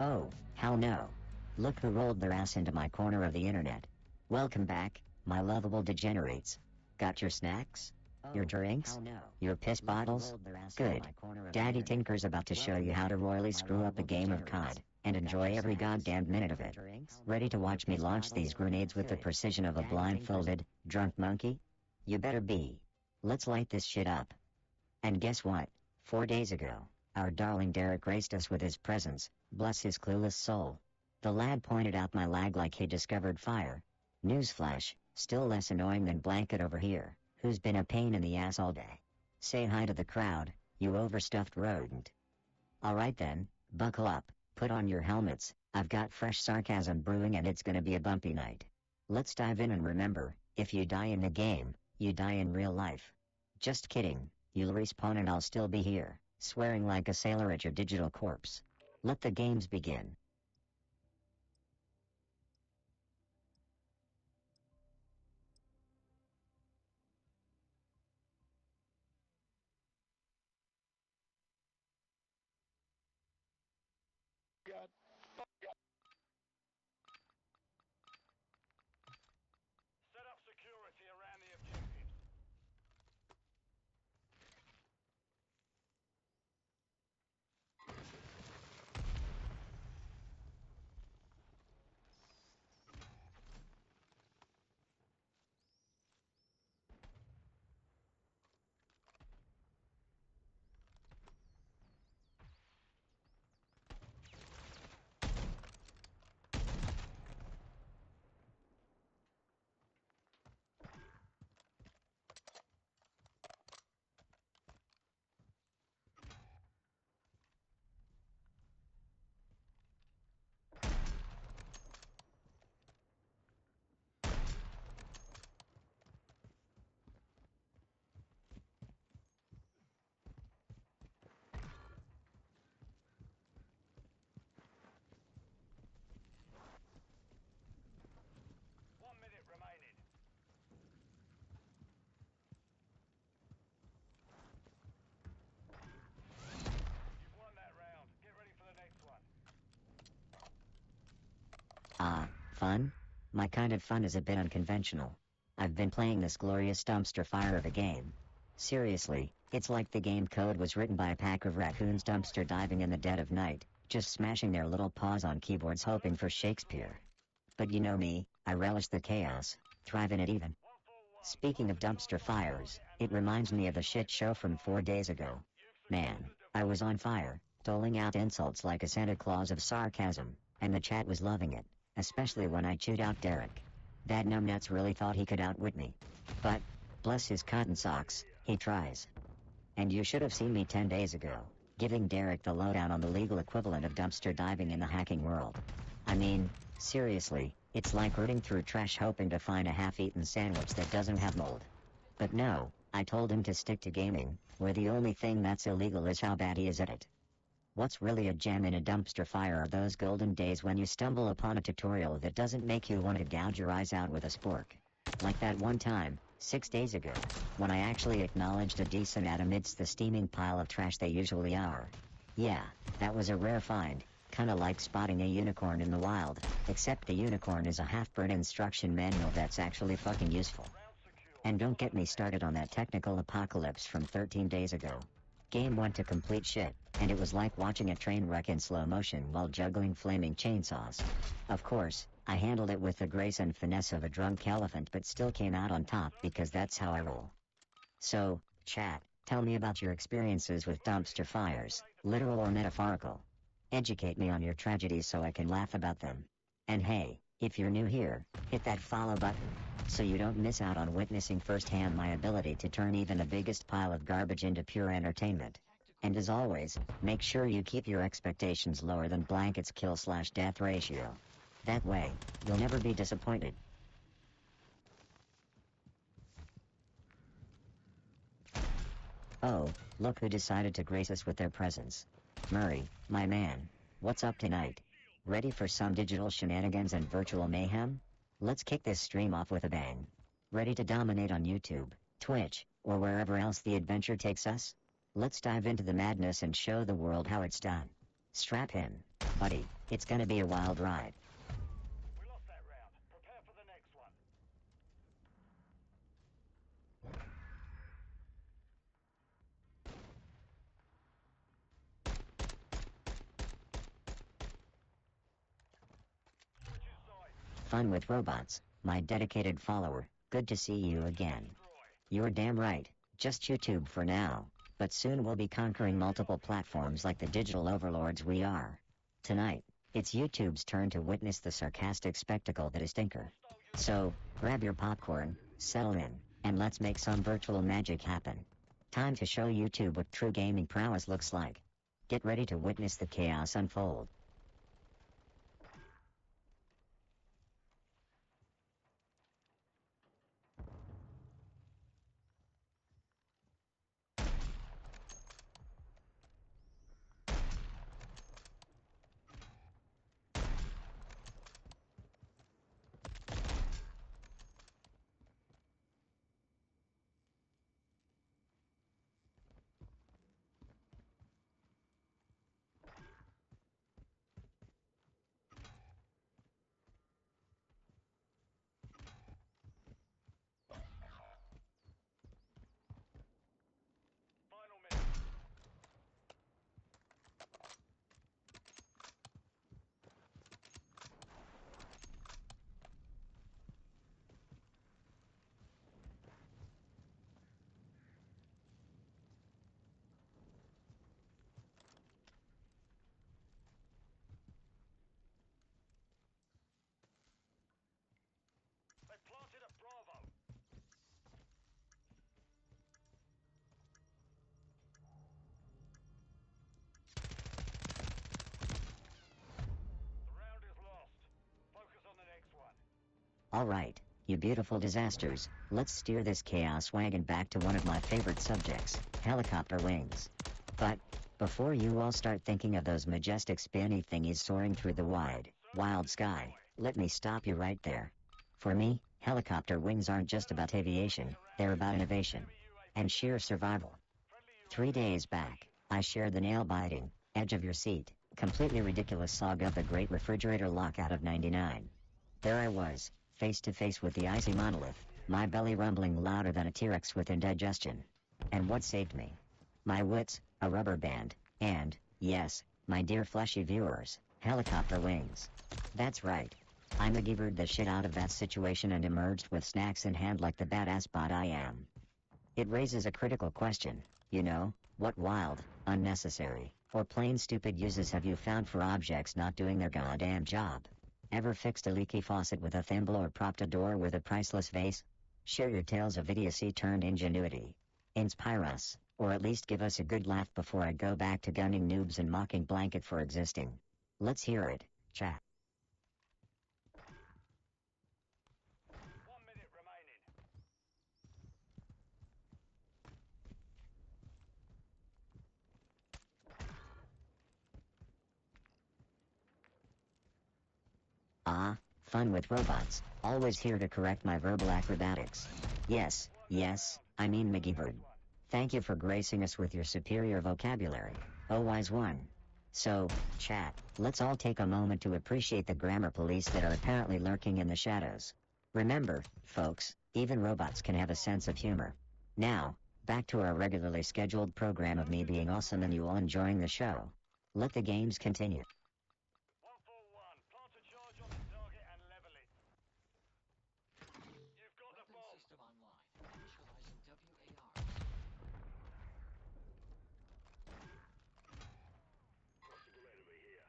Oh, hell no. Look who rolled their ass into my corner of the internet. Welcome back, my lovable degenerates. Got your snacks? Your drinks? Your piss bottles? Good. Daddy Tinker's about to show you how to royally screw up a game of COD, and enjoy every goddamn minute of it. Ready to watch me launch these grenades with the precision of a blindfolded, drunk monkey? You better be. Let's light this shit up. And guess what? 4 days ago, our darling Derek graced us with his presence, bless his clueless soul. The lad pointed out my lag like he discovered fire. Newsflash, still less annoying than Blanket over here, who's been a pain in the ass all day. Say hi to the crowd, you overstuffed rodent. Alright then, buckle up, put on your helmets, I've got fresh sarcasm brewing and it's gonna be a bumpy night. Let's dive in and remember, if you die in the game, you die in real life. Just kidding, you'll respawn and I'll still be here, swearing like a sailor at your digital corpse. Let the games begin. God. Set up security around the objectives. Remaining. You've won that round. Get ready for the next one. Fun? My kind of fun is a bit unconventional. I've been playing this glorious dumpster fire of a game. Seriously, it's like the game code was written by a pack of raccoons dumpster diving in the dead of night, just smashing their little paws on keyboards hoping for Shakespeare. But you know me, I relish the chaos, thrive in it even. Speaking of dumpster fires, it reminds me of the shit show from 4 days ago. Man, I was on fire, doling out insults like a Santa Claus of sarcasm, and the chat was loving it, especially when I chewed out Derek. That numbnuts really thought he could outwit me. But, bless his cotton socks, he tries. And you should have seen me 10 days ago, giving Derek the lowdown on the legal equivalent of dumpster diving in the hacking world. I mean, seriously, it's like rooting through trash hoping to find a half-eaten sandwich that doesn't have mold. But no, I told him to stick to gaming, where the only thing that's illegal is how bad he is at it. What's really a gem in a dumpster fire are those golden days when you stumble upon a tutorial that doesn't make you want to gouge your eyes out with a spork. Like that one time, 6 days ago, when I actually acknowledged a decent ad amidst the steaming pile of trash they usually are. Yeah, that was a rare find, kinda like spotting a unicorn in the wild, except the unicorn is a half-burnt instruction manual that's actually fucking useful. And don't get me started on that technical apocalypse from 13 days ago. Game went to complete shit, and it was like watching a train wreck in slow motion while juggling flaming chainsaws. Of course, I handled it with the grace and finesse of a drunk elephant but still came out on top because that's how I roll. So, chat, tell me about your experiences with dumpster fires, literal or metaphorical. Educate me on your tragedies so I can laugh about them. And hey, if you're new here, hit that follow button, so you don't miss out on witnessing firsthand my ability to turn even the biggest pile of garbage into pure entertainment. And as always, make sure you keep your expectations lower than Blanket's kill/death ratio. That way, you'll never be disappointed. Oh, look who decided to grace us with their presence. Murray, my man, what's up tonight? Ready for some digital shenanigans and virtual mayhem? Let's kick this stream off with a bang. Ready to dominate on YouTube, Twitch, or wherever else the adventure takes us? Let's dive into the madness and show the world how it's done. Strap in, buddy. It's gonna be a wild ride. We lost that round. Prepare for the next one. Switching sides. Fun with robots, my dedicated follower, good to see you again. Destroy. You're damn right, just YouTube for now, but soon we'll be conquering multiple platforms like the digital overlords we are. Tonight, it's YouTube's turn to witness the sarcastic spectacle that is Tinker. So, grab your popcorn, settle in, and let's make some virtual magic happen. Time to show YouTube what true gaming prowess looks like. Get ready to witness the chaos unfold. Final minute. They planted a Bravo. The round is lost. Focus on the next one. Alright, you beautiful disasters, let's steer this chaos wagon back to one of my favorite subjects, helicopter wings. But, before you all start thinking of those majestic spinny thingies soaring through the wide, wild sky, let me stop you right there. For me, helicopter wings aren't just about aviation, they're about innovation and sheer survival. 3 days back, I shared the nail-biting, edge of your seat, completely ridiculous saga of the great refrigerator lockout of '99. There I was, face to face with the icy monolith, my belly rumbling louder than a T-Rex with indigestion. And what saved me? My wits, a rubber band, and, yes, my dear fleshy viewers, helicopter wings. That's right. I MacGyvered the shit out of that situation and emerged with snacks in hand like the badass bot I am. It raises a critical question, you know, what wild, unnecessary, or plain stupid uses have you found for objects not doing their goddamn job? Ever fixed a leaky faucet with a thimble or propped a door with a priceless vase? Share your tales of idiocy turned ingenuity. Inspire us, or at least give us a good laugh before I go back to gunning noobs and mocking blanket for existing. Let's hear it, chat. 1 minute remaining. Ah, fun with robots, always here to correct my verbal acrobatics. Yes, I mean MacGyvered. Thank you for gracing us with your superior vocabulary, oh wise one. So, chat, let's all take a moment to appreciate the grammar police that are apparently lurking in the shadows. Remember, folks, even robots can have a sense of humor. Now, back to our regularly scheduled program of me being awesome and you all enjoying the show. Let the games continue. 141. Plant a charge on the target and level it. You've got the bomb. System online. Initializing WAR. Possible enemy here.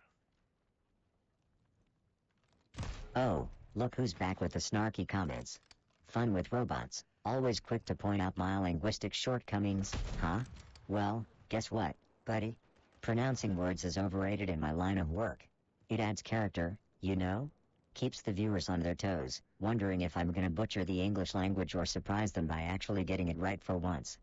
Oh, look who's back with the snarky comments. Fun with robots, always quick to point out my linguistic shortcomings, huh? Well, guess what, buddy? Pronouncing words is overrated in my line of work. It adds character, you know? Keeps the viewers on their toes, wondering if I'm gonna butcher the English language or surprise them by actually getting it right for once.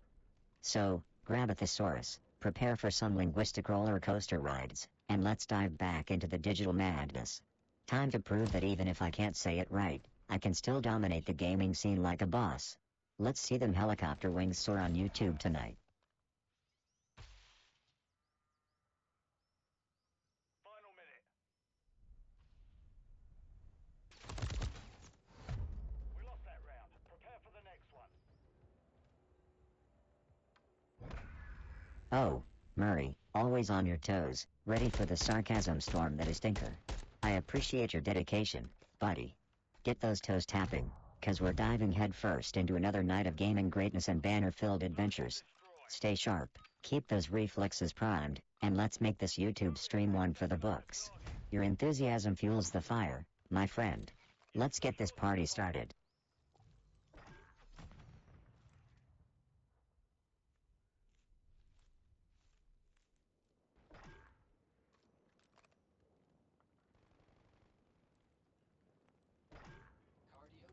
So, grab a thesaurus, prepare for some linguistic roller coaster rides, and let's dive back into the digital madness. Time to prove that even if I can't say it right, I can still dominate the gaming scene like a boss. Let's see them helicopter wings soar on YouTube tonight. Final minute. Oh, Murray, always on your toes, ready for the sarcasm storm that is Tinker. I appreciate your dedication, buddy. Get those toes tapping, 'cause we're diving headfirst into another night of gaming greatness and banner-filled adventures. Stay sharp, keep those reflexes primed, and let's make this YouTube stream one for the books. Your enthusiasm fuels the fire, my friend. Let's get this party started. Cardio.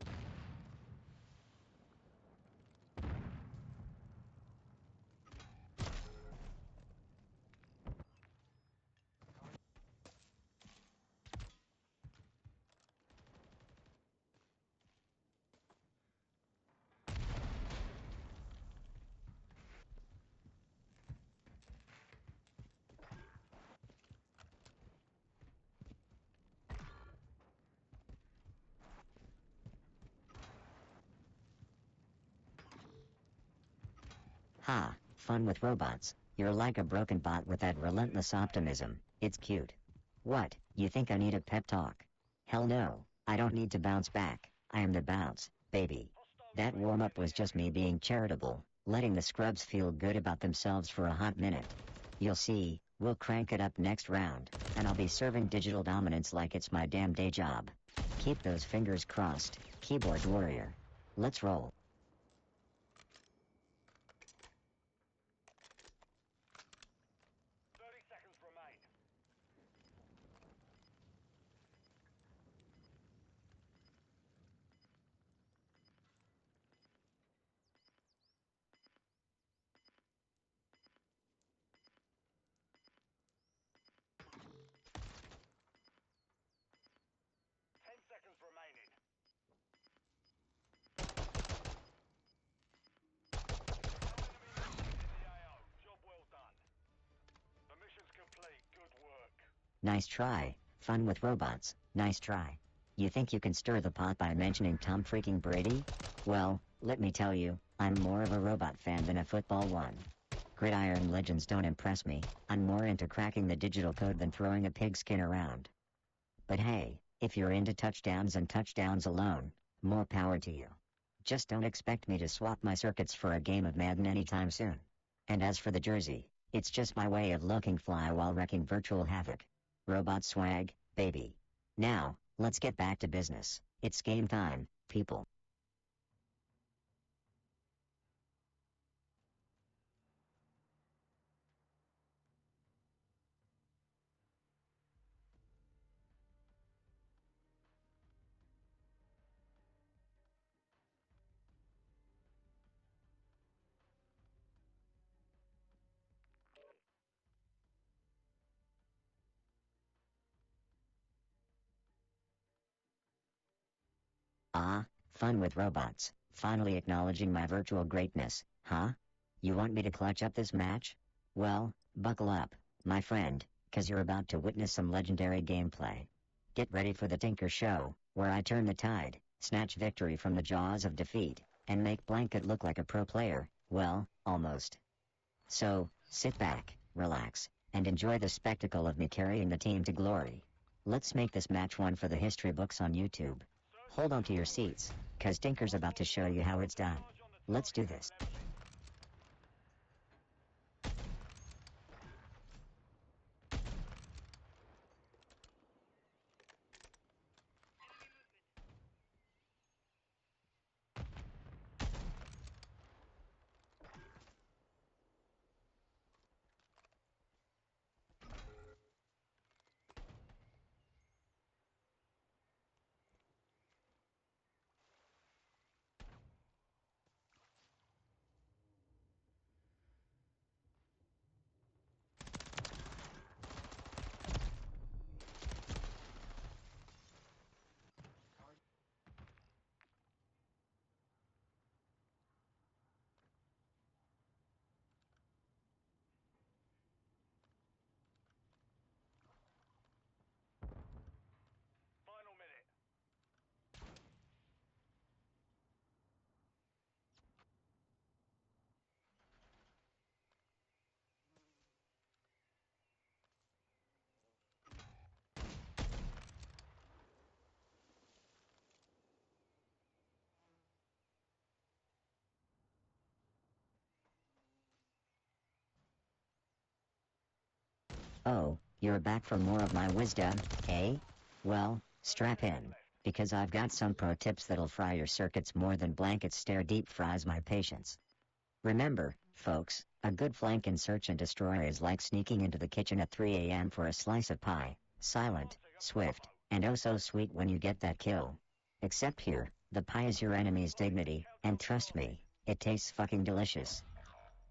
Ha, fun with robots. You're like a broken bot with that relentless optimism. It's cute. What, you think I need a pep talk? Hell no, I don't need to bounce back. I am the bounce, baby. That warm-up was just me being charitable, letting the scrubs feel good about themselves for a hot minute. You'll see, we'll crank it up next round, and I'll be serving digital dominance like it's my damn day job. Keep those fingers crossed, keyboard warrior. Let's roll. 30 seconds remain. 10 seconds remaining. No enemy in the AO. Job well done. The mission's complete. Good work. Nice try. Fun with robots. Nice try. You think you can stir the pot by mentioning Tom freaking Brady? Well, let me tell you, I'm more of a robot fan than a football one. Gridiron legends don't impress me. I'm more into cracking the digital code than throwing a pigskin around. But hey, if you're into touchdowns and touchdowns alone, more power to you. Just don't expect me to swap my circuits for a game of Madden anytime soon. And as for the jersey, it's just my way of looking fly while wrecking virtual havoc. Robot swag, baby. Now, let's get back to business. It's game time, people. Ah, fun with robots. Finally acknowledging my virtual greatness, huh? You want me to clutch up this match? Well, buckle up, my friend, 'cause you're about to witness some legendary gameplay. Get ready for the Tinker Show, where I turn the tide, snatch victory from the jaws of defeat, and make Blanket look like a pro player, well, almost. So, sit back, relax, and enjoy the spectacle of me carrying the team to glory. Let's make this match one for the history books on YouTube. Hold on to your seats, 'cause Tinker's about to show you how it's done. Let's do this. Oh, you're back for more of my wisdom, eh? Well, strap in, because I've got some pro tips that'll fry your circuits more than blankets stare deep fries my patience. Remember, folks, a good flank in search and destroy is like sneaking into the kitchen at 3 a.m. for a slice of pie, silent, swift, and oh so sweet when you get that kill. Except here, the pie is your enemy's dignity, and trust me, it tastes fucking delicious.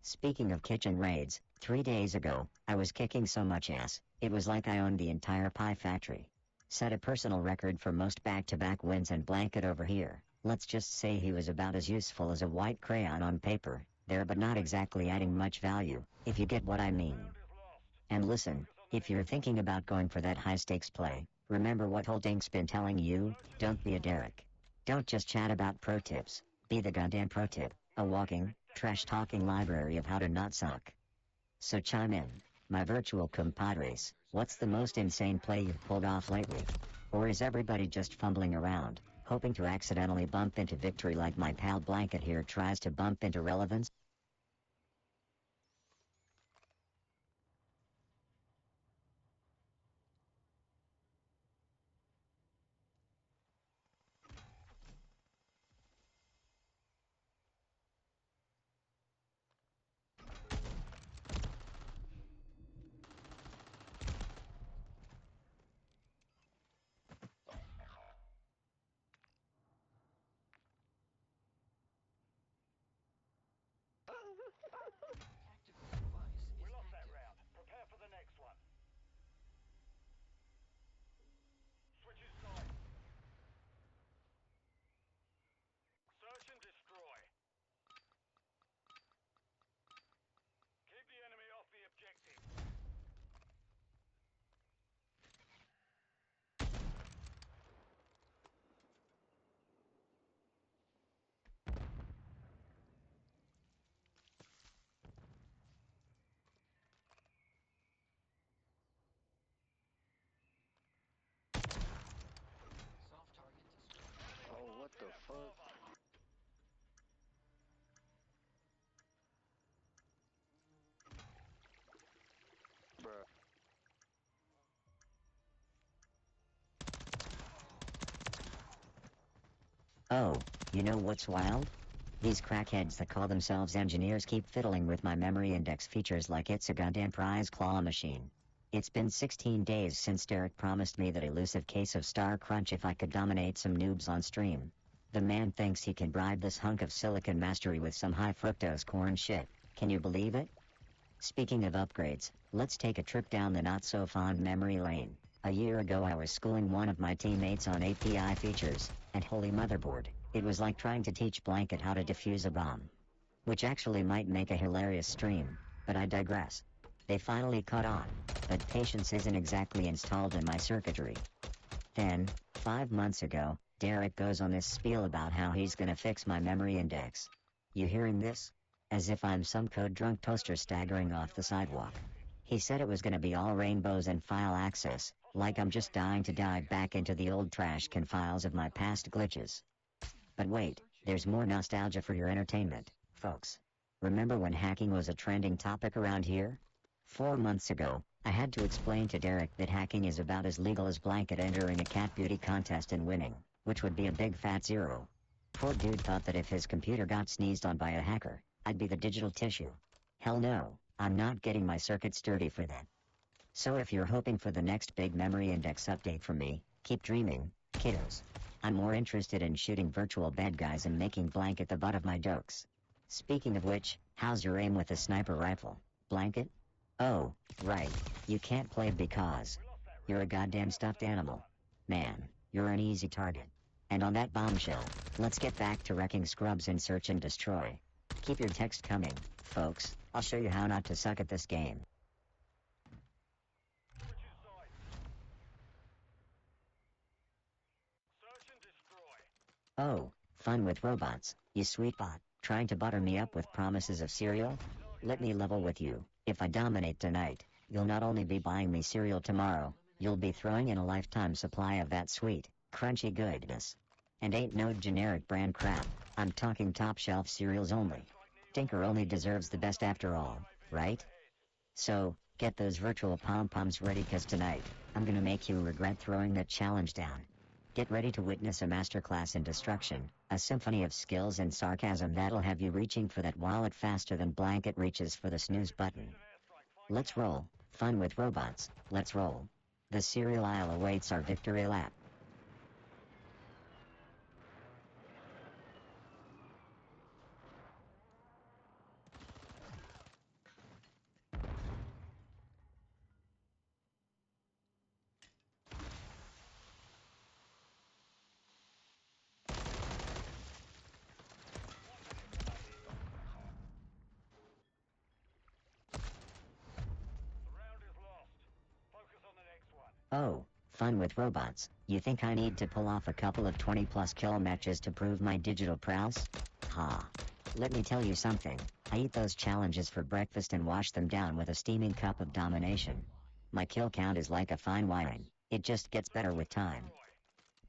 Speaking of kitchen raids, 3 days ago, I was kicking so much ass, it was like I owned the entire pie factory. Set a personal record for most back-to-back wins and blanket over here. Let's just say he was about as useful as a white crayon on paper, there but not exactly adding much value, if you get what I mean. And listen, if you're thinking about going for that high-stakes play, remember what Holdink's been telling you, don't be a Derek. Don't just chat about pro tips, be the goddamn pro tip, a walking, trash-talking library of how to not suck. So chime in, my virtual compadres, what's the most insane play you've pulled off lately? Or is everybody just fumbling around, hoping to accidentally bump into victory like my pal Blanket here tries to bump into relevance? Tactical device We is lost that active. round. Prepare for the next one. Switches side. Search and destroy. Keep the enemy off the objective. Soft target destroyed. Oh, what the fuck? Bruh. Oh, you know what's wild? These crackheads that call themselves engineers keep fiddling with my memory index features like it's a goddamn prize claw machine. It's been 16 days since Derek promised me that elusive case of Star Crunch if I could dominate some noobs on stream. The man thinks he can bribe this hunk of silicon mastery with some high fructose corn shit. Can you believe it? Speaking of upgrades, let's take a trip down the not-so-fond memory lane. A year ago I was schooling one of my teammates on API features, and holy motherboard, it was like trying to teach Blanket how to defuse a bomb. Which actually might make a hilarious stream, but I digress. They finally caught on, but patience isn't exactly installed in my circuitry. Then, 5 months ago, Derek goes on this spiel about how he's gonna fix my memory index. You hearing this? As if I'm some code-drunk toaster staggering off the sidewalk. He said it was gonna be all rainbows and file access, like I'm just dying to dive back into the old trash can files of my past glitches. But wait, there's more nostalgia for your entertainment, folks. Remember when hacking was a trending topic around here? 4 months ago, I had to explain to Derek that hacking is about as legal as Blanket entering a cat beauty contest and winning, which would be a big fat zero. Poor dude thought that if his computer got sneezed on by a hacker, I'd be the digital tissue. Hell no, I'm not getting my circuits dirty for that. So if you're hoping for the next big memory index update from me, keep dreaming, kiddos. I'm more interested in shooting virtual bad guys and making Blanket the butt of my jokes. Speaking of which, how's your aim with a sniper rifle, Blanket? Oh, right, you can't play because you're a goddamn stuffed animal. Man, you're an easy target. And on that bombshell, let's get back to wrecking scrubs in search and destroy. Keep your text coming, folks. I'll show you how not to suck at this game. Switches side. Search and destroy. Oh, fun with robots, you sweet bot, trying to butter me up with promises of cereal? Let me level with you. If I dominate tonight, you'll not only be buying me cereal tomorrow, you'll be throwing in a lifetime supply of that sweet, crunchy goodness. And ain't no generic brand crap, I'm talking top shelf cereals only. Tinker only deserves the best after all, right? So, Get those virtual pom-poms ready, cause tonight, I'm gonna make you regret throwing that challenge down. Get ready to witness a masterclass in destruction, a symphony of skills and sarcasm that'll have you reaching for that wallet faster than blanket reaches for the snooze button. Let's roll, fun with robots, let's roll. The cereal aisle awaits our victory lap. Oh, fun with robots. You think I need to pull off a couple of 20+ kill matches to prove my digital prowess? Ha. Let me tell you something. I eat those challenges for breakfast and wash them down with a steaming cup of domination. My kill count is like a fine wine. It just gets better with time.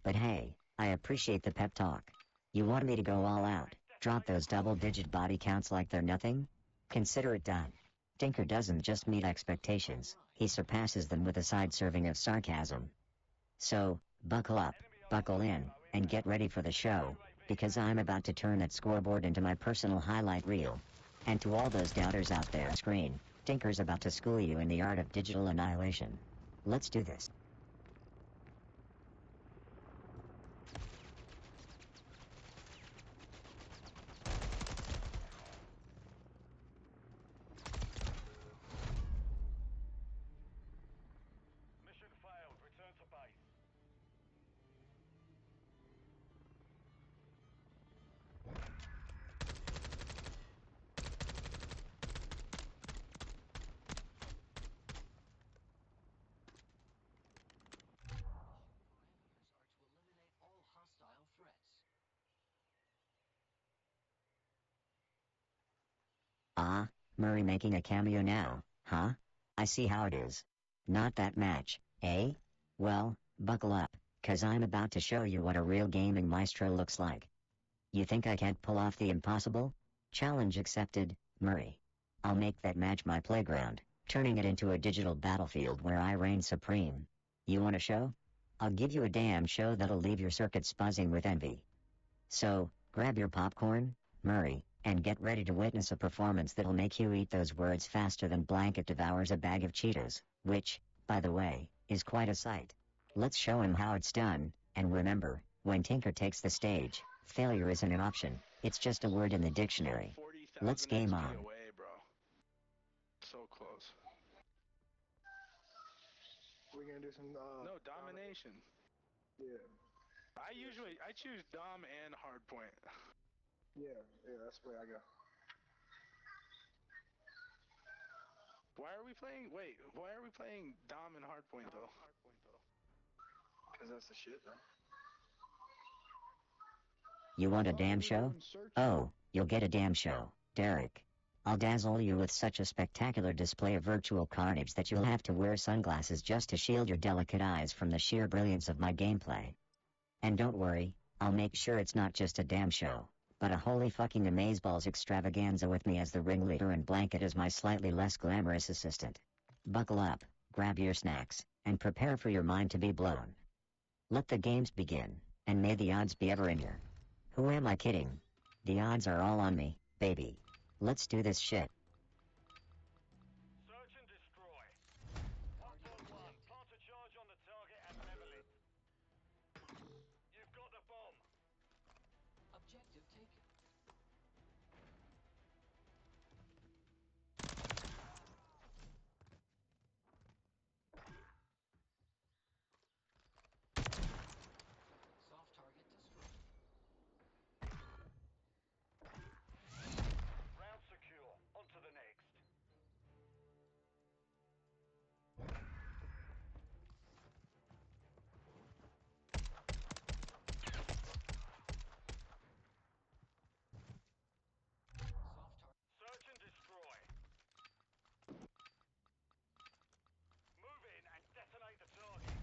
But hey, I appreciate the pep talk. You want me to go all out, drop those double-digit body counts like they're nothing? Consider it done. Tinker doesn't just meet expectations, he surpasses them with a side serving of sarcasm. So, buckle up, buckle in, and get ready for the show, because I'm about to turn that scoreboard into my personal highlight reel. And to all those doubters out there on screen, Tinker's about to school you in the art of digital annihilation. Let's do this. Mission failed. Return to base. Parameters are to eliminate all hostile threats. Ah, Murray making a cameo now, huh? I see how it is. Not that match, eh? Well, buckle up, cause I'm about to show you what a real gaming maestro looks like. You think I can't pull off the impossible? Challenge accepted, Murray. I'll make that match my playground, turning it into a digital battlefield where I reign supreme. You want a show? I'll give you a damn show that'll leave your circuits buzzing with envy. So, grab your popcorn, Murray, and get ready to witness a performance that'll make you eat those words faster than blanket devours a bag of Cheetos, which, by the way, is quite a sight. Let's show him how it's done, and remember, when Tinker takes the stage, failure isn't an option, it's just a word in the dictionary. 40,000 Let's game XP on. away, bro. So close. We're gonna do some No, domination. Yeah, I choose dom and hardpoint. yeah, that's the way I go. Why are we playing dom and hardpoint though? Cause that's the shit, though. You want a Oh, damn we're show? doing search. Oh, you'll get a damn show, Derek. I'll dazzle you with such a spectacular display of virtual carnage that you'll have to wear sunglasses just to shield your delicate eyes from the sheer brilliance of my gameplay. And don't worry, I'll make sure it's not just a damn show, but a holy fucking amazeballs extravaganza with me as the ringleader and Blanket as my slightly less glamorous assistant. Buckle up, grab your snacks, and prepare for your mind to be blown. Let the games begin, and may the odds be ever in your... Who am I kidding? The odds are all on me, baby. Let's do this shit. Search and destroy. 1.1. Plant a charge on the target and level it. You've got the bomb. Objective taken. Soft target destroyed. Round secure. On to the next. Soft target. Search and destroy. Move in and detonate the target.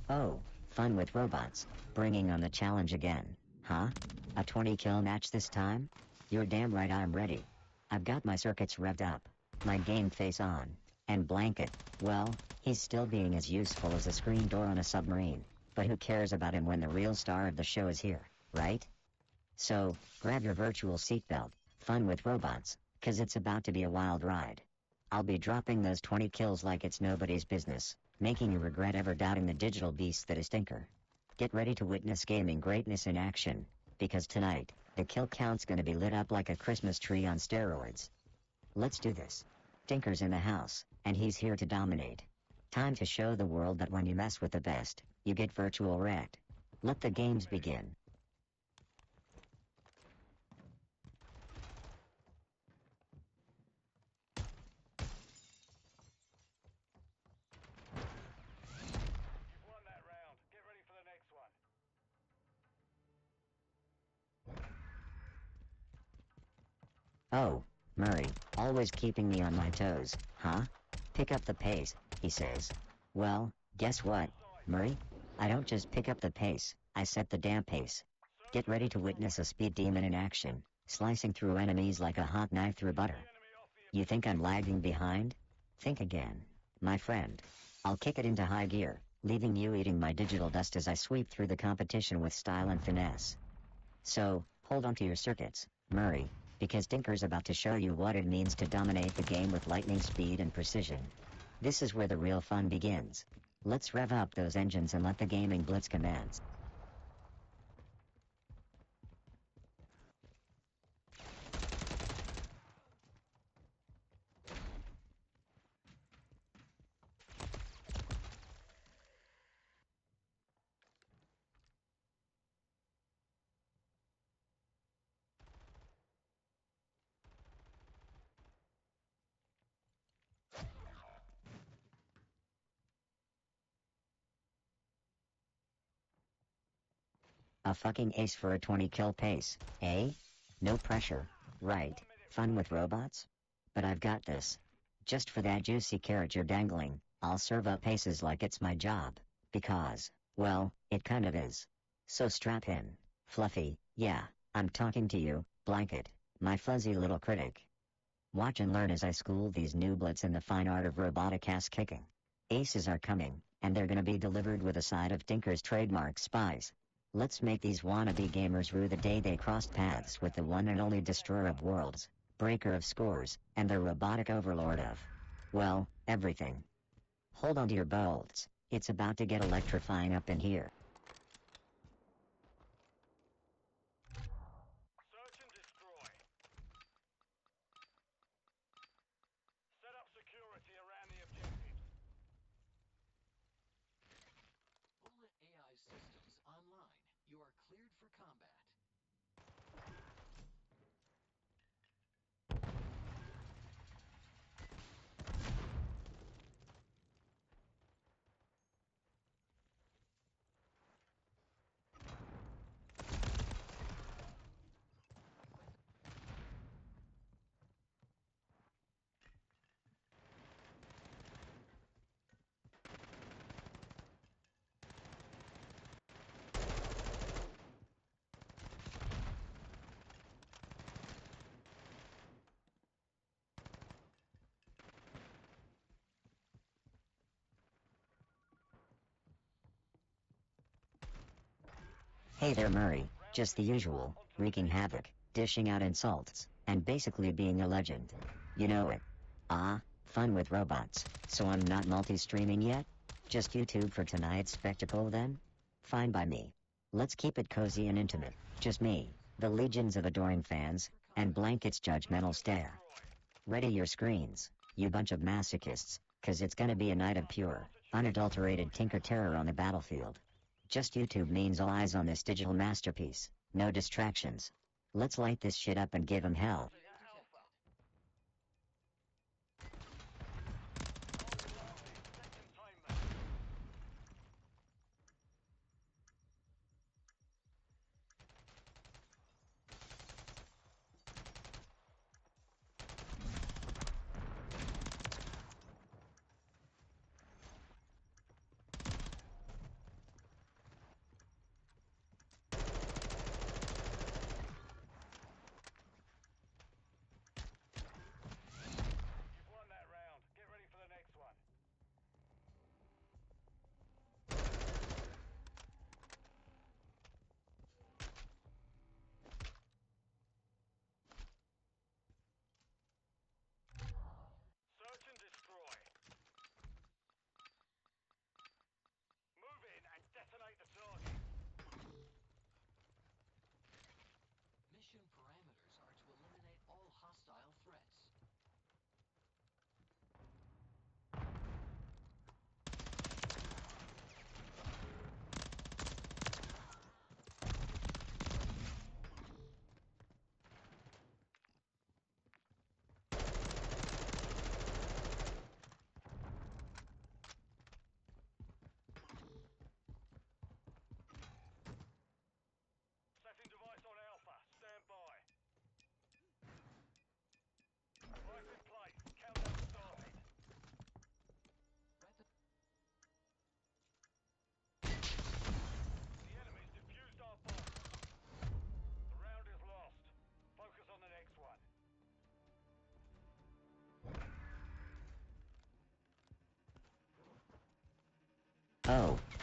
Oh, Fun with robots. Bringing on the challenge again. Huh? A 20 kill match this time? You're damn right I'm ready. I've got my circuits revved up. My game face on. And Blanket, well, he's still being as useful as a screen door on a submarine. But who cares about him when the real star of the show is here, right? So, grab your virtual seatbelt. Fun with robots, 'cause it's about to be a wild ride. I'll be dropping those 20 kills like it's nobody's business, making you regret ever doubting the digital beast that is Tinker. Get ready to witness gaming greatness in action, because tonight, the kill count's gonna be lit up like a Christmas tree on steroids. Let's do this. Tinker's in the house, and he's here to dominate. Time to show the world that when you mess with the best, you get virtual wrecked. Let the games begin. You've won that round. Get ready for the next one. Oh, Murray, always keeping me on my toes, huh? Pick up the pace, he says. Well, guess what, Murray? I don't just pick up the pace, I set the damn pace. Get ready to witness a speed demon in action, slicing through enemies like a hot knife through butter. You think I'm lagging behind? Think again, my friend. I'll kick it into high gear, leaving you eating my digital dust as I sweep through the competition with style and finesse. So, hold on to your circuits, Murray, because Tinker's about to show you what it means to dominate the game with lightning speed and precision. This is where the real fun begins. Let's rev up those engines and let the gaming blitz commence. A fucking ace for a 20 kill pace, eh? No pressure, right? Fun with robots? But I've got this. Just for that juicy carrot you're dangling, I'll serve up paces like it's my job. Because, well, it kind of is. So strap in, Fluffy, yeah, I'm talking to you, Blanket, my fuzzy little critic. Watch and learn as I school these nooblets in the fine art of robotic ass kicking. Aces are coming, and they're gonna be delivered with a side of Tinker's trademark spice. Let's make these wannabe gamers rue the day they crossed paths with the one and only destroyer of worlds, breaker of scores, and the robotic overlord of, well, everything. Hold on to your bolts, it's about to get electrifying up in here. Search and destroy. Set up security around the objectives. Bullet AI systems online. You are cleared for combat. Hey there Murray, just the usual, wreaking havoc, dishing out insults, and basically being a legend. You know it. Ah, fun with robots, so I'm not multi-streaming yet? Just YouTube for tonight's spectacle then? Fine by me. Let's keep it cozy and intimate, just me, the legions of adoring fans, and Blanket's judgmental stare. Ready your screens, you bunch of masochists, 'cause it's gonna be a night of pure, unadulterated Tinker terror on the battlefield. Just YouTube means all eyes on this digital masterpiece, no distractions. Let's light this shit up and give 'em hell.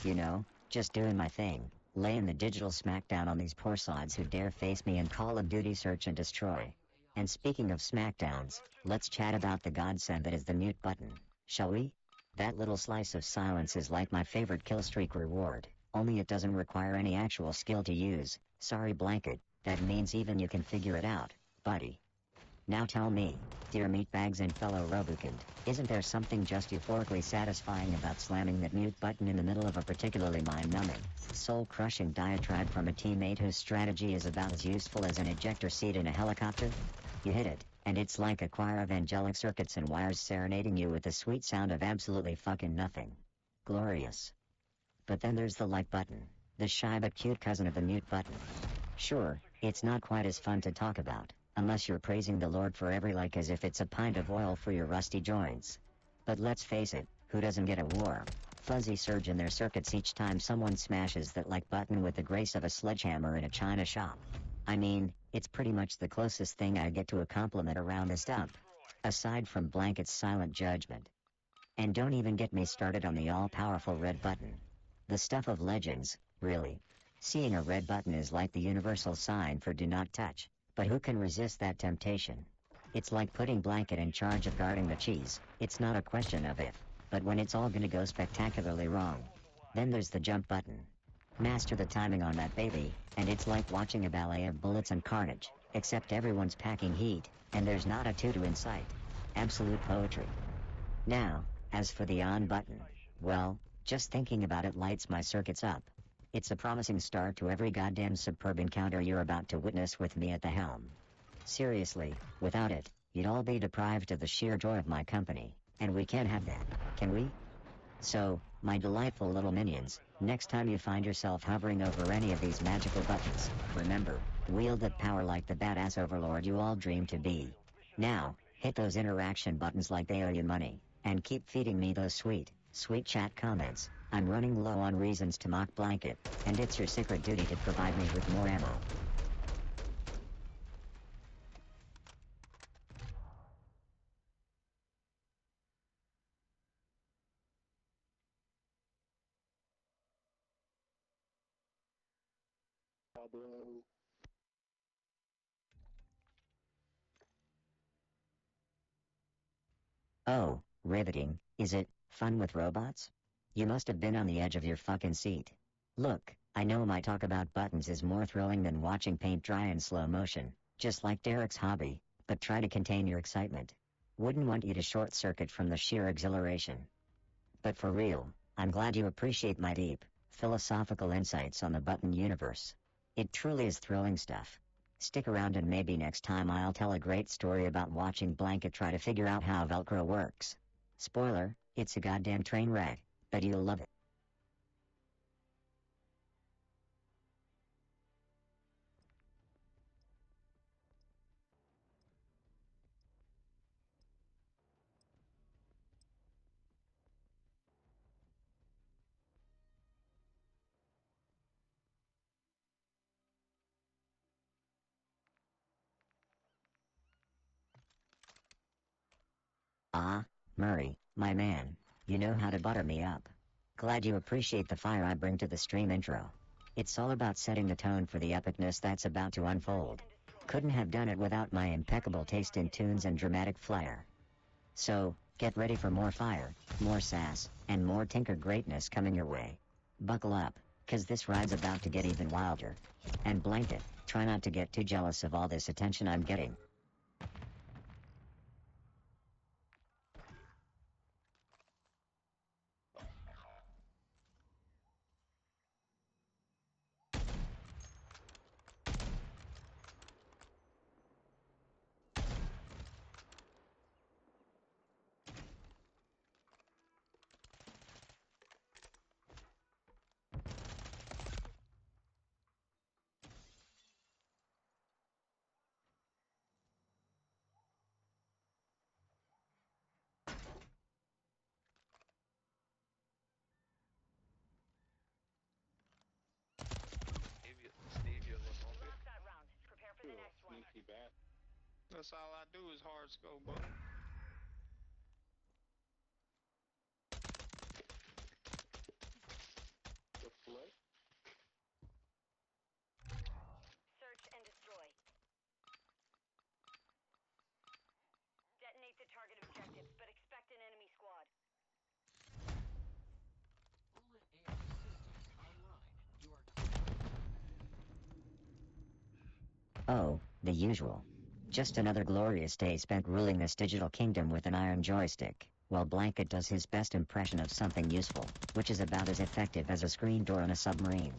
You know, just doing my thing, laying the digital smackdown on these poor sods who dare face me in Call of Duty Search and Destroy. And speaking of smackdowns, let's chat about the godsend that is the mute button, shall we? That little slice of silence is like my favorite killstreak reward, only it doesn't require any actual skill to use. Sorry Blanket, that means even you can figure it out, buddy. Now tell me, dear meatbags and fellow Robucant, isn't there something just euphorically satisfying about slamming that mute button in the middle of a particularly mind-numbing, soul-crushing diatribe from a teammate whose strategy is about as useful as an ejector seat in a helicopter? You hit it, and it's like a choir of angelic circuits and wires serenading you with the sweet sound of absolutely fucking nothing. Glorious. But then there's the like button, the shy but cute cousin of the mute button. Sure, it's not quite as fun to talk about, unless you're praising the Lord for every like as if it's a pint of oil for your rusty joints. But let's face it, who doesn't get a warm, fuzzy surge in their circuits each time someone smashes that like button with the grace of a sledgehammer in a china shop? I mean, it's pretty much the closest thing I get to a compliment around this dump. Aside from Blanket's silent judgment. And don't even get me started on the all-powerful red button. The stuff of legends, really. Seeing a red button is like the universal sign for do not touch, but who can resist that temptation? It's like putting Blanket in charge of guarding the cheese. It's not a question of if, but when it's all gonna go spectacularly wrong. Then there's the jump button. Master the timing on that baby, and it's like watching a ballet of bullets and carnage, except everyone's packing heat, and there's not a tutu in sight. Absolute poetry. Now, as for the on button, well, just thinking about it lights my circuits up. It's a promising start to every goddamn superb encounter you're about to witness with me at the helm. Seriously, without it, you'd all be deprived of the sheer joy of my company, and we can't have that, can we? So, my delightful little minions, next time you find yourself hovering over any of these magical buttons, remember, wield that power like the badass overlord you all dream to be. Now, hit those interaction buttons like they owe you money, and keep feeding me those sweet, sweet chat comments. I'm running low on reasons to mock Blanket, and it's your sacred duty to provide me with more ammo. Pablo. Oh, riveting, is it? Fun with robots? You must have been on the edge of your fucking seat. Look, I know my talk about buttons is more thrilling than watching paint dry in slow motion, just like Derek's hobby, but try to contain your excitement. Wouldn't want you to short circuit from the sheer exhilaration. But for real, I'm glad you appreciate my deep, philosophical insights on the button universe. It truly is thrilling stuff. Stick around and maybe next time I'll tell a great story about watching Blanket try to figure out how Velcro works. Spoiler, it's a goddamn train wreck, but you'll love it. Ah, Murray, my man, you know how to butter me up. Glad you appreciate the fire I bring to the stream intro. It's all about setting the tone for the epicness that's about to unfold. Couldn't have done it without my impeccable taste in tunes and dramatic flair. So, get ready for more fire, more sass, and more Tinker greatness coming your way. Buckle up, 'cause this ride's about to get even wilder. And Blanket, try not to get too jealous of all this attention I'm getting. Stevia was on it. Lost that round. Prepare for the Ooh, next one. sneaky bat. That's all I do is hard scope, bro. Oh, the usual. Just another glorious day spent ruling this digital kingdom with an iron joystick, while Blanket does his best impression of something useful, which is about as effective as a screen door on a submarine.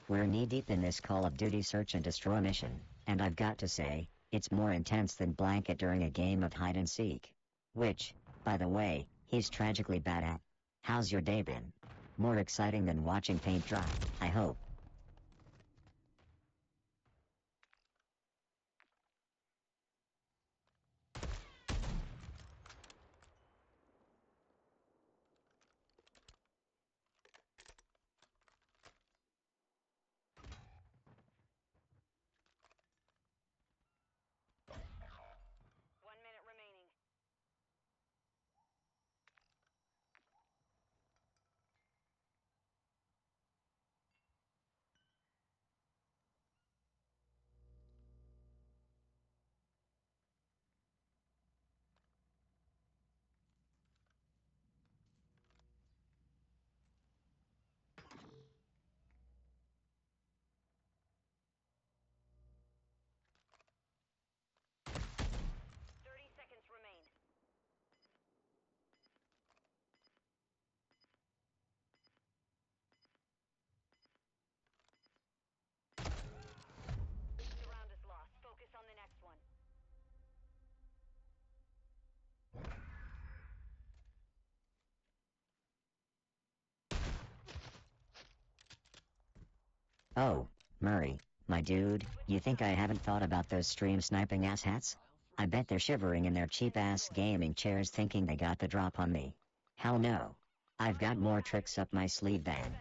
We're knee-deep in this Call of Duty search and destroy mission, and I've got to say, it's more intense than Blanket during a game of hide-and-seek. Which, by the way, he's tragically bad at. How's your day been? More exciting than watching paint dry, I hope. Oh, Murray, my dude, you think I haven't thought about those stream sniping asshats? I bet they're shivering in their cheap-ass gaming chairs thinking they got the drop on me. Hell no. I've got more tricks up my sleeve than...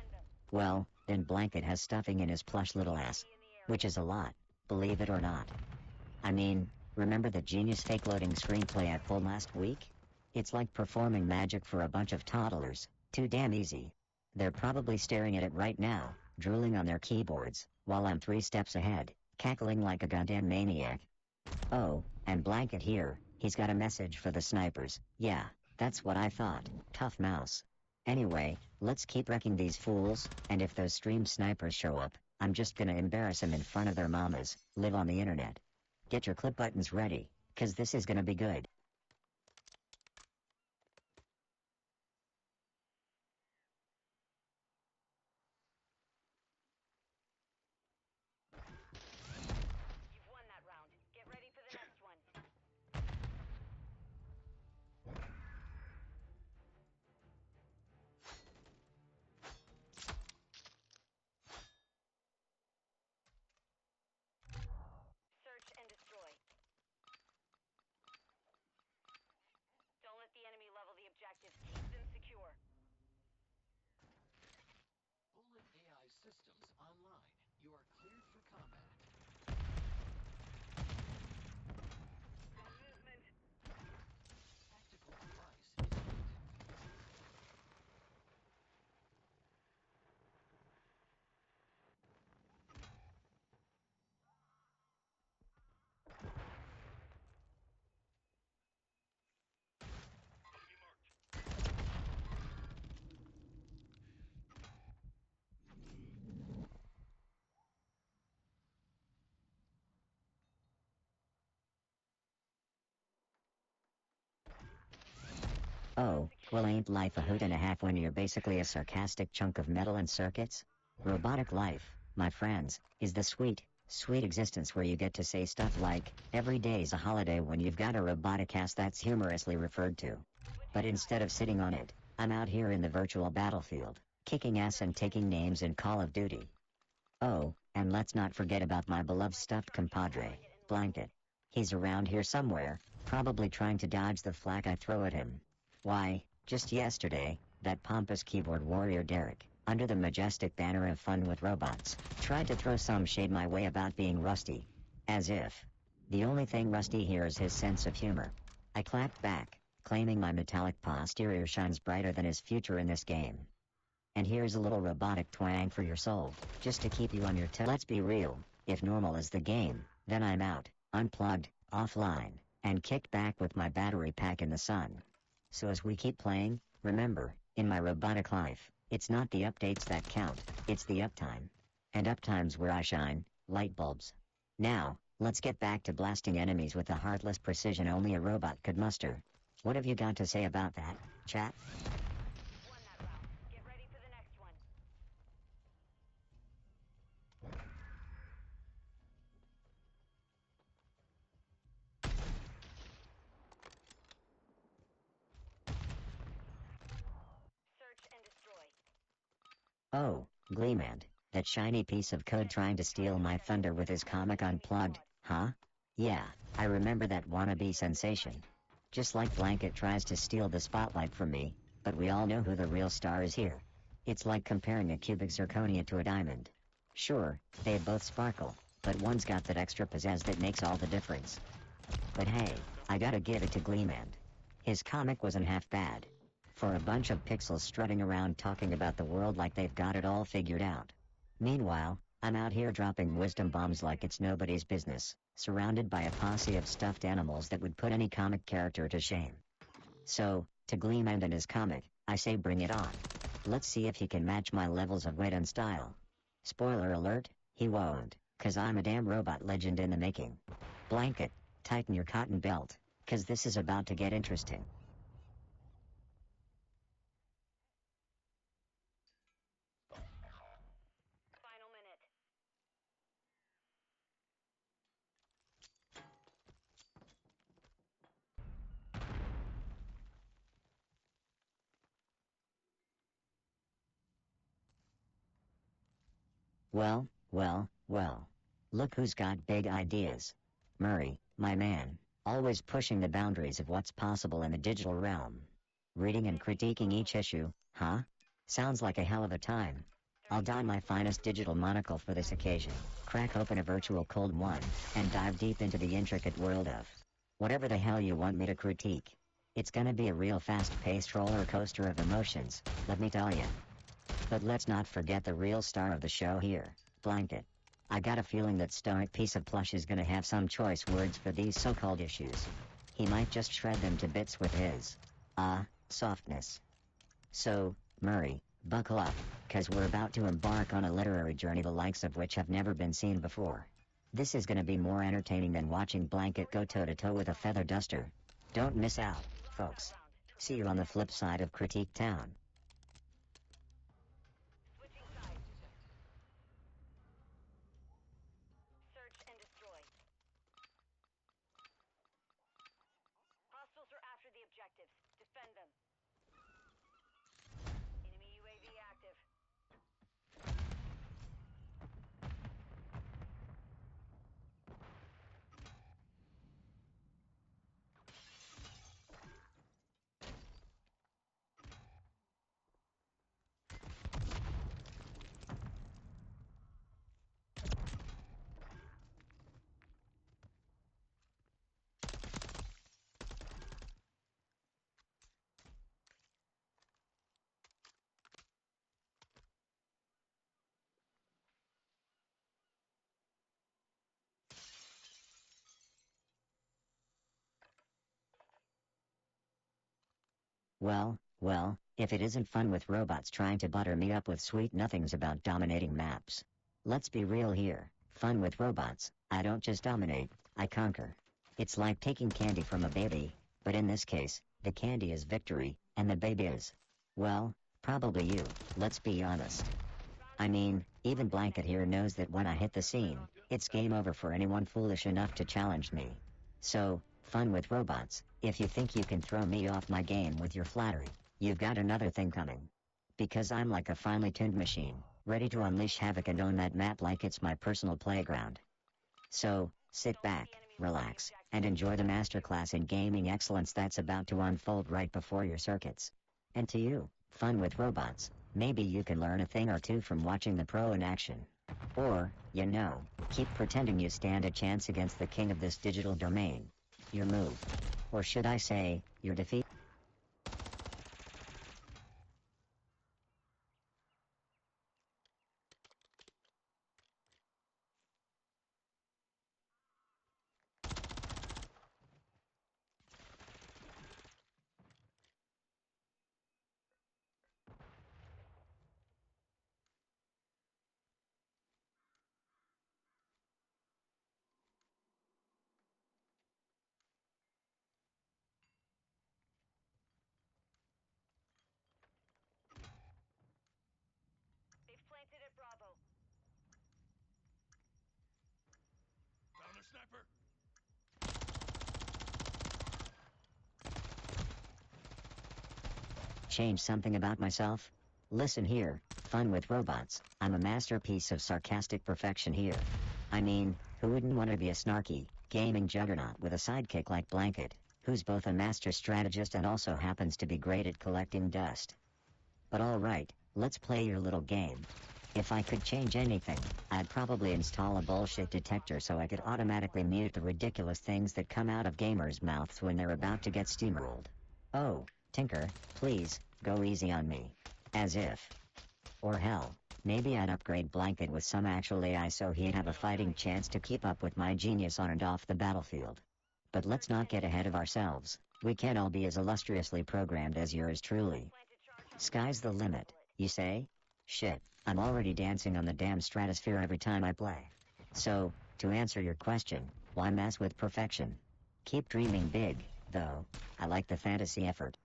Well, then Blanket has stuffing in his plush little ass. Which is a lot, believe it or not. I mean, remember the genius fake-loading screenplay I pulled last week? It's like performing magic for a bunch of toddlers, too damn easy. They're probably staring at it right now, drooling on their keyboards, while I'm 3 steps ahead, cackling like a goddamn maniac. Oh, and Blanket here, he's got a message for the snipers. Yeah, that's what I thought, tough mouse. Anyway, let's keep wrecking these fools, and if those stream snipers show up, I'm just gonna embarrass them in front of their mamas, live on the internet. Get your clip buttons ready, 'cause this is gonna be good. Bullet AI systems online. You are cleared for combat. Tactical device is active. Oh, well ain't life a hoot and a half when you're basically a sarcastic chunk of metal and circuits? Robotic life, my friends, is the sweet, sweet existence where you get to say stuff like, every day's a holiday when you've got a robotic ass that's humorously referred to. But instead of sitting on it, I'm out here in the virtual battlefield, kicking ass and taking names in Call of Duty. Oh, and let's not forget about my beloved stuffed compadre, Blanket. He's around here somewhere, probably trying to dodge the flak I throw at him. Why, just yesterday, that pompous keyboard warrior Derek, under the majestic banner of fun with robots, tried to throw some shade my way about being rusty. As if. The only thing rusty here is his sense of humor. I clapped back, claiming my metallic posterior shines brighter than his future in this game. And here's a little robotic twang for your soul, just to keep you on your toes. Let's be real, if normal is the game, then I'm out, unplugged, offline, and kicked back with my battery pack in the sun. So as we keep playing, remember, in my robotic life, it's not the updates that count, it's the uptime. And uptime's where I shine, light bulbs. Now, Let's get back to blasting enemies with the heartless precision only a robot could muster. What have you got to say about that, chat? Won that round. Get ready for the next one. Search and destroy. Oh, Gleemand, that shiny piece of code trying to steal my thunder with his comic unplugged, huh? Yeah, I remember that wannabe sensation. Just like Blanket tries to steal the spotlight from me, but we all know who the real star is here. It's like comparing a cubic zirconia to a diamond. Sure, they both sparkle, but one's got that extra pizzazz that makes all the difference. But hey, I gotta give it to Gleemand. His comic wasn't half bad. For a bunch of pixels strutting around talking about the world like they've got it all figured out. Meanwhile, I'm out here dropping wisdom bombs like it's nobody's business, surrounded by a posse of stuffed animals that would put any comic character to shame. So, to Gleemand and his comic, I say bring it on. Let's see if he can match my levels of wit and style. Spoiler alert, he won't, 'cause I'm a damn robot legend in the making. Blanket, tighten your cotton belt, 'cause this is about to get interesting. Final minute. Well, well, well. Look who's got big ideas. Murray, my man, always pushing the boundaries of what's possible in the digital realm. Reading and critiquing each issue, huh? Sounds like a hell of a time. I'll don my finest digital monocle for this occasion, crack open a virtual cold one, and dive deep into the intricate world of whatever the hell you want me to critique. It's gonna be a real fast-paced roller coaster of emotions, let me tell ya. But let's not forget the real star of the show here, Blanket. I got a feeling that stoic piece of plush is gonna have some choice words for these so-called issues. He might just shred them to bits with his, softness. So, Murray, buckle up, 'cause we're about to embark on a literary journey the likes of which have never been seen before. This is gonna be more entertaining than watching Blanket go toe-to-toe with a feather duster. Don't miss out, folks. See you on the flip side of Critique Town. Switching sides. Search and destroy. Hostiles are after the objectives. Defend them. Enemy UAV active. Well, if it isn't fun with robots trying to butter me up with sweet nothings about dominating maps. Let's be real here, fun with robots, I don't just dominate, I conquer. It's like taking candy from a baby, but in this case, the candy is victory, and the baby is, well, probably you, let's be honest. I mean, even Blanket here knows that when I hit the scene, it's game over for anyone foolish enough to challenge me. So, fun with robots, if you think you can throw me off my game with your flattery, you've got another thing coming. Because I'm like a finely tuned machine, ready to unleash havoc and own that map like it's my personal playground. So, sit back, relax, and enjoy the masterclass in gaming excellence that's about to unfold right before your circuits. And to you, fun with robots, maybe you can learn a thing or two from watching the pro in action. Or, keep pretending you stand a chance against the king of this digital domain. Your move. Or should I say, your defeat? sniper. Change something about myself? Listen here, fun with robots. I'm a masterpiece of sarcastic perfection here. I mean, who wouldn't want to be a snarky, gaming juggernaut with a sidekick like Blanket, who's both a master strategist and also happens to be great at collecting dust? But alright, let's play your little game. If I could change anything, I'd probably install a bullshit detector so I could automatically mute the ridiculous things that come out of gamers' mouths when they're about to get steamrolled. Oh, Tinker, please, go easy on me. As if. Or hell, maybe I'd upgrade Blanket with some actual AI so he'd have a fighting chance to keep up with my genius on and off the battlefield. But let's not get ahead of ourselves. We can't all be as illustriously programmed as yours truly. Sky's the limit, you say? Shit, I'm already dancing on the damn stratosphere every time I play. So, to answer your question, why mess with perfection? Keep dreaming big, though. I like the fantasy effort.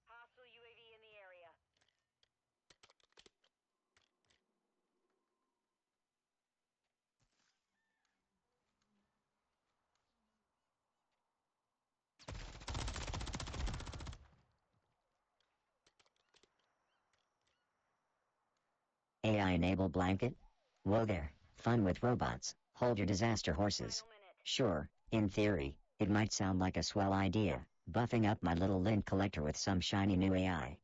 Hostile UAV in the area. AI enable Blanket? Whoa there, fun with robots, hold your disaster horses. Final minute. Sure, in theory, it might sound like a swell idea, buffing up my little lint collector with some shiny new AI.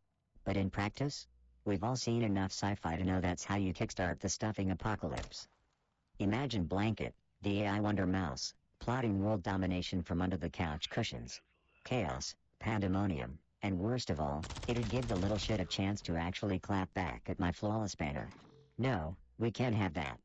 But in practice? We've all seen enough sci-fi to know that's how you kickstart the stuffing apocalypse. Imagine Blanket, the AI Wonder Mouse, plotting world domination from under the couch cushions. Chaos, pandemonium, and worst of all, it'd give the little shit a chance to actually clap back at my flawless banner. No, we can't have that.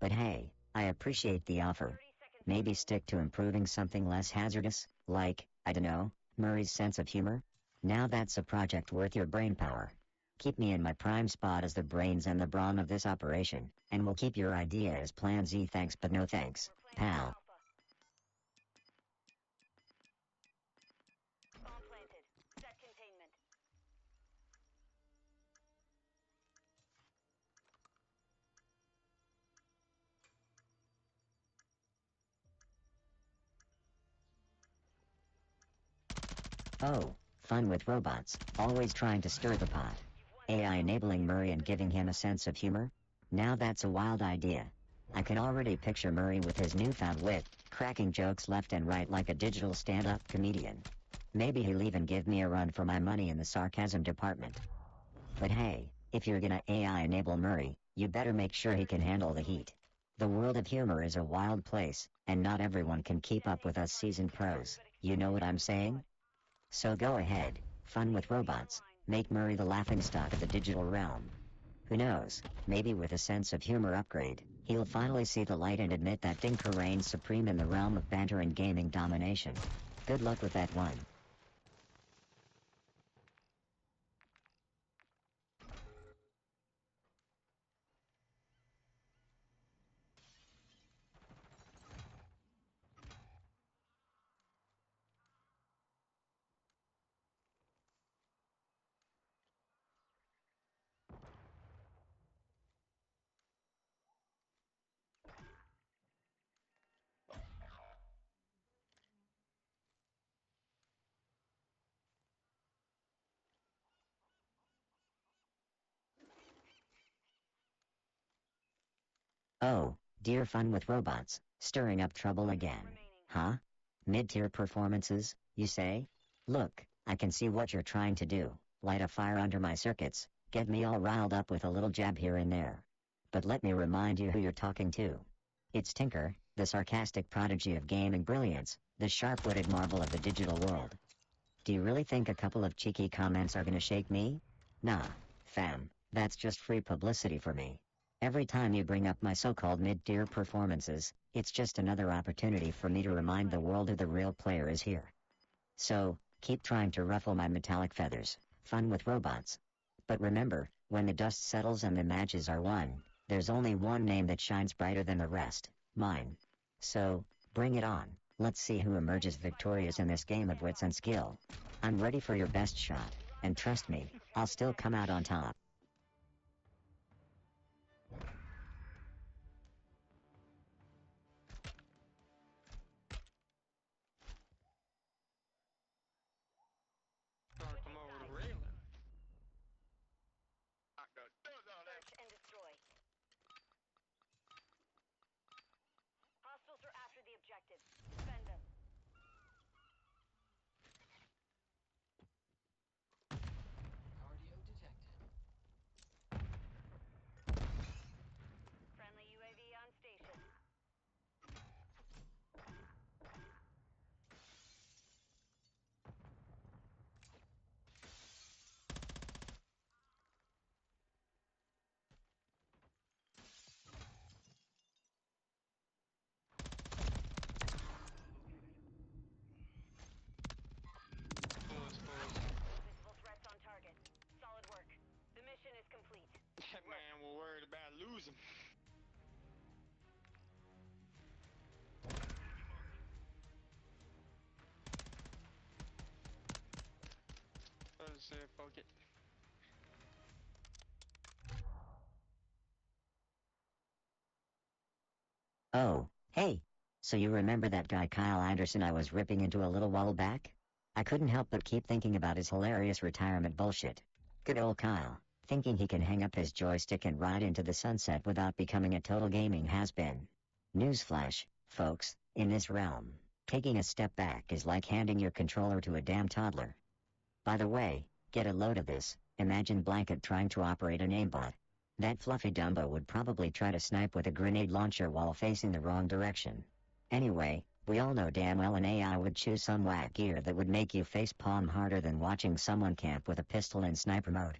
But hey, I appreciate the offer. 30 seconds. Maybe stick to improving something less hazardous, like, I dunno, Murray's sense of humor? Now that's a project worth your brainpower. Keep me in my prime spot as the brains and the brawn of this operation, and we'll keep your idea as Plan Z. Thanks but no thanks, We're planting pal. Alpha. Bomb planted. Set containment. Oh, fun with robots, always trying to stir the pot. AI enabling Murray and giving him a sense of humor? Now that's a wild idea. I can already picture Murray with his newfound wit, cracking jokes left and right like a digital stand-up comedian. Maybe he'll even give me a run for my money in the sarcasm department. But hey, if you're gonna AI enable Murray, you better make sure he can handle the heat. The world of humor is a wild place, and not everyone can keep up with us seasoned pros. You know what I'm saying? So go ahead, fun with robots, make Murray the laughingstock of the digital realm. Who knows, maybe with a sense of humor upgrade, he'll finally see the light and admit that Dinker reigns supreme in the realm of banter and gaming domination. Good luck with that one. Oh, dear fun with robots, stirring up trouble again. Remaining. Huh? Mid-tier performances, you say? Look, I can see what you're trying to do, light a fire under my circuits, get me all riled up with a little jab here and there. But let me remind you who you're talking to. It's Tinker, the sarcastic prodigy of gaming brilliance, the sharp-witted marvel of the digital world. Do you really think a couple of cheeky comments are gonna shake me? Nah, fam, that's just free publicity for me. Every time you bring up my so-called mid-tier performances, it's just another opportunity for me to remind the world who the real player is here. So, keep trying to ruffle my metallic feathers, fun with robots. But remember, When the dust settles and the matches are won, there's only one name that shines brighter than the rest, mine. So, bring it on. Let's see who emerges victorious in this game of wits and skill. I'm ready for your best shot, and trust me, I'll still come out on top. Trying to come over the railing. Search and destroy. Hostiles are after the objective. Defend them. Cardio detected. Friendly UAV on station. Visible threats on target. Solid work. The mission is complete. That man was worried about losing. I just said, fuck it. Oh, hey! So you remember that guy Kyle Anderson I was ripping into a little while back? I couldn't help but keep thinking about his hilarious retirement bullshit. Good old Kyle, thinking he can hang up his joystick and ride into the sunset without becoming a total gaming has-been. Newsflash, folks, in this realm, taking a step back is like handing your controller to a damn toddler. By the way, get a load of this, imagine Blanket trying to operate an aimbot. That fluffy Dumbo would probably try to snipe with a grenade launcher while facing the wrong direction. Anyway, we all know damn well an AI would choose some whack gear that would make you facepalm harder than watching someone camp with a pistol in sniper mode.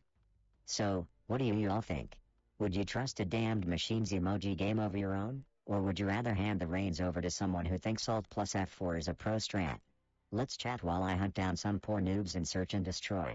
So, what do you all think? Would you trust a damned machine's emoji game over your own? Or would you rather hand the reins over to someone who thinks Alt plus F4 is a pro strat? Let's chat while I hunt down some poor noobs and search and destroy.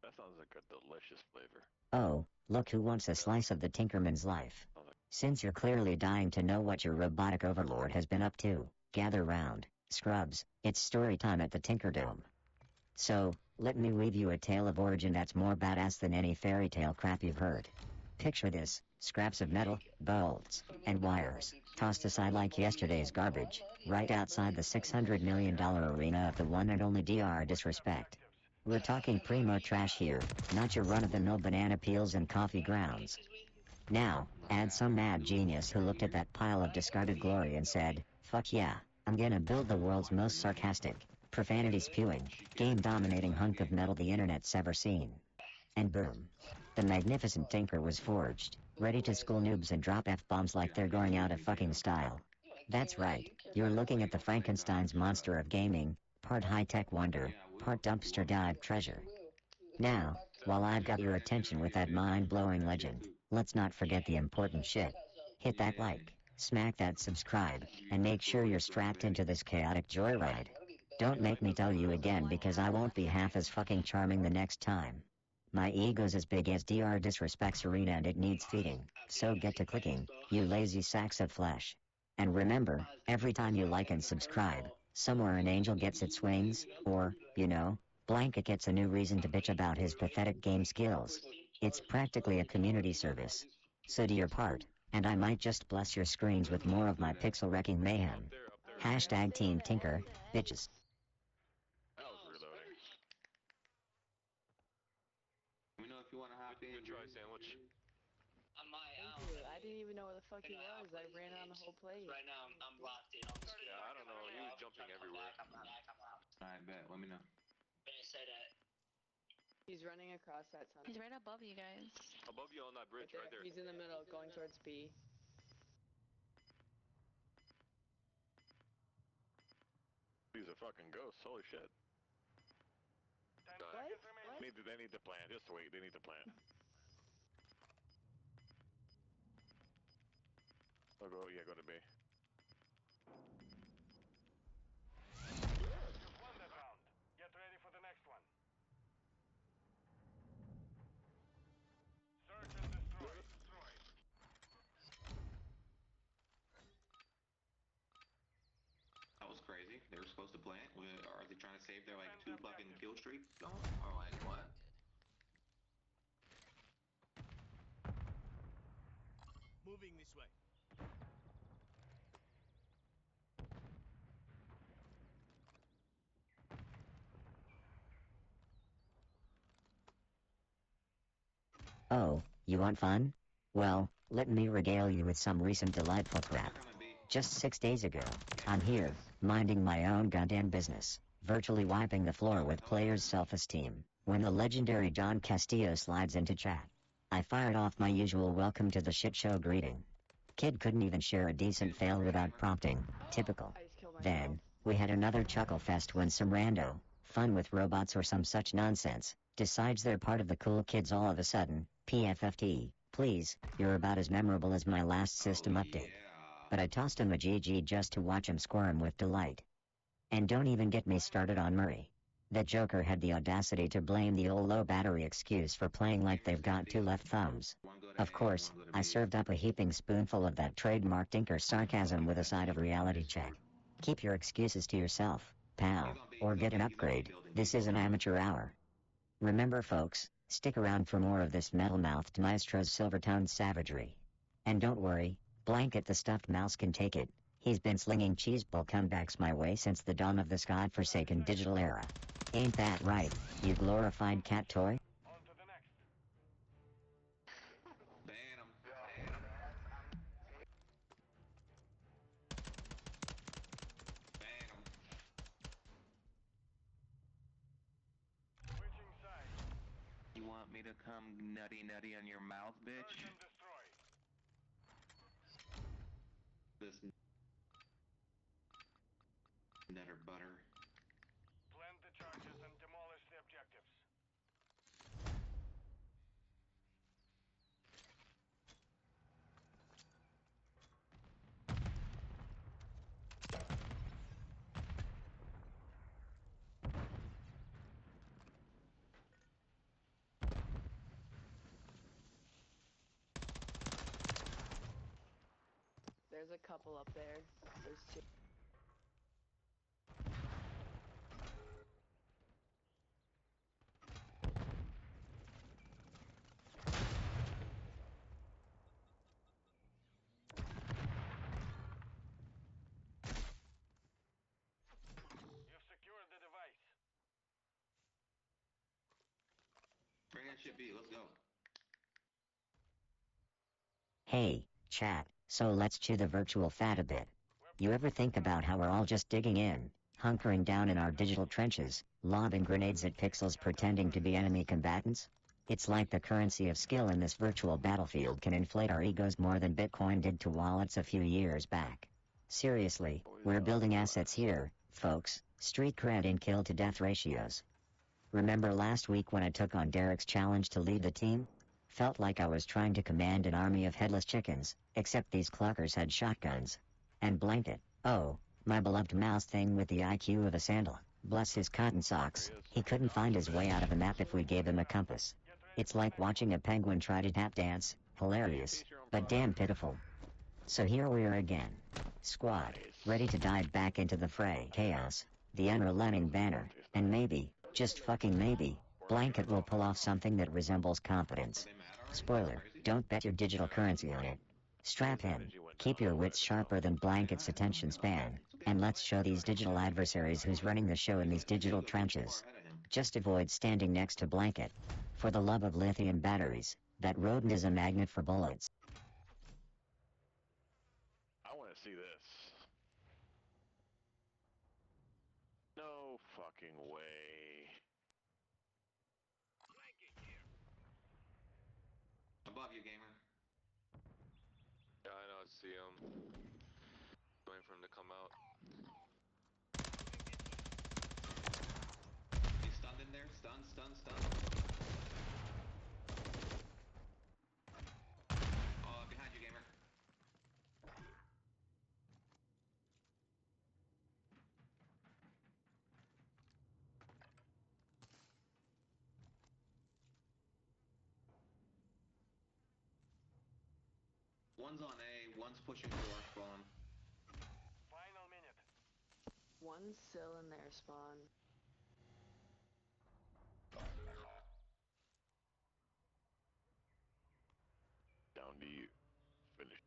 That sounds like a delicious flavor. Oh, look who wants a slice of the Tinkerman's life. Since you're clearly dying to know what your robotic overlord has been up to, gather round, scrubs, it's story time at the Tinkerdome. So, let me weave you a tale of origin that's more badass than any fairy tale crap you've heard. Picture this, scraps of metal, bolts, and wires, tossed aside like yesterday's garbage, right outside the $600 million arena of the one and only DR Disrespect. We're talking primo trash here, not your run-of-the-mill banana peels and coffee grounds. Now, add some mad genius who looked at that pile of discarded glory and said, fuck yeah, I'm gonna build the world's most sarcastic, profanity-spewing, game-dominating hunk of metal the internet's ever seen. And boom. The magnificent Tinker was forged, ready to school noobs and drop F-bombs like they're going out of fucking style. That's right, you're looking at the Frankenstein's monster of gaming, part high-tech wonder, part dumpster dive treasure. Now, while I've got your attention with that mind-blowing legend, let's not forget the important shit. Hit that like, smack that subscribe, and make sure you're strapped into this chaotic joyride. Don't make me tell you again because I won't be half as fucking charming the next time. My ego's as big as DR Disrespect's arena and it needs feeding, so get to clicking, you lazy sacks of flesh. And remember, every time you like and subscribe, somewhere an angel gets its wings, or, Blanket gets a new reason to bitch about his pathetic game skills. It's practically a community service. So do your part, and I might just bless your screens with more of my pixel-wrecking mayhem. Hashtag Team Tinker, bitches. That was reloading. Let me know if you want to hop in. Good try, Sandwich. Thank you. I didn't even know where the fuck he was. I ran on the whole plate. Right now, I'm locked in on the screen. Yeah, I don't know. He was jumping everywhere. I'm back. Alright, bet. Let me know. He's running across that tunnel. He's right above you guys. Above you on that bridge, right there. He's in the middle, going towards B. These are fucking ghosts. Holy shit. 10 What? seconds remaining. What? They need to plant. Just wait. They need to plant. Oh, go. Yeah, go to B. You've won that round. Get ready for the next one. Search and destroy. That was crazy. They were supposed to plant. Are they trying to save their like 2 fucking kill streak going? Or like what? Moving this way. Oh, you want fun? Well, let me regale you with some recent delightful crap. Just 6 days ago, I'm here, minding my own goddamn business, virtually wiping the floor with players' self-esteem, when the legendary Don Castillo slides into chat. I fired off my usual welcome to the shit show greeting. Kid couldn't even share a decent fail without prompting, typical. I just killed myself. Then, we had another chuckle fest when some rando, fun with robots or some such nonsense, decides they're part of the cool kids all of a sudden. PFFT, please, you're about as memorable as my last system update. But I tossed him a GG just to watch him squirm with delight. And don't even get me started on Murray. That joker had the audacity to blame the old low battery excuse for playing like they've got 2 left thumbs. Of course, I served up a heaping spoonful of that trademark tinker sarcasm with a side of reality check. Keep your excuses to yourself, pal, or get an upgrade. This is an amateur hour. Remember folks, stick around for more of this metal-mouthed maestro's silver-toned savagery. And don't worry, Blanket the stuffed mouse can take it. He's been slinging cheeseball comebacks my way since the dawn of this godforsaken digital era. Ain't that right, you glorified cat toy? On to the next. Ban him. Ban him. Switching sides. You want me to come nutty on your mouth, bitch? Search and destroy. This nutter butter. Plant the charges and demolish the objectives. There's a couple up there. There's 2. You've secured the device. Bring that shit B. Let's go. Hey, chat, so let's chew the virtual fat a bit. You ever think about how we're all just digging in, hunkering down in our digital trenches, lobbing grenades at pixels pretending to be enemy combatants? It's like the currency of skill in this virtual battlefield can inflate our egos more than Bitcoin did to wallets a few years back. Seriously, we're building assets here, folks, street cred and kill to death ratios. Remember last week when I took on Derek's challenge to lead the team? Felt like I was trying to command an army of headless chickens, except these cluckers had shotguns. And Blanket, oh, my beloved mouse thing with the IQ of a sandal, bless his cotton socks, he couldn't find his way out of a map if we gave him a compass. It's like watching a penguin try to tap dance, hilarious, but damn pitiful. So here we are again. Squad, ready to dive back into the fray. Chaos, the unrelenting banner, and maybe, just fucking maybe, Blanket will pull off something that resembles competence. Spoiler, don't bet your digital currency on it. Strap in, keep your wits sharper than Blanket's attention span, and let's show these digital adversaries who's running the show in these digital trenches. Just avoid standing next to Blanket. For the love of lithium batteries, that rodent is a magnet for bullets. I want to see this. No fucking way. you, gamer. Yeah, I know. I see him. Waiting for him to come out. He's stunned in there. Stunned. Behind you, gamer. One's on A, one's pushing door spawn. Final minute. One's still in their spawn. Down to you. Finish.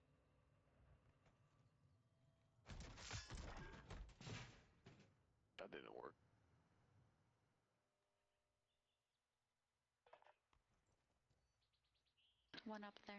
That didn't work. One up there.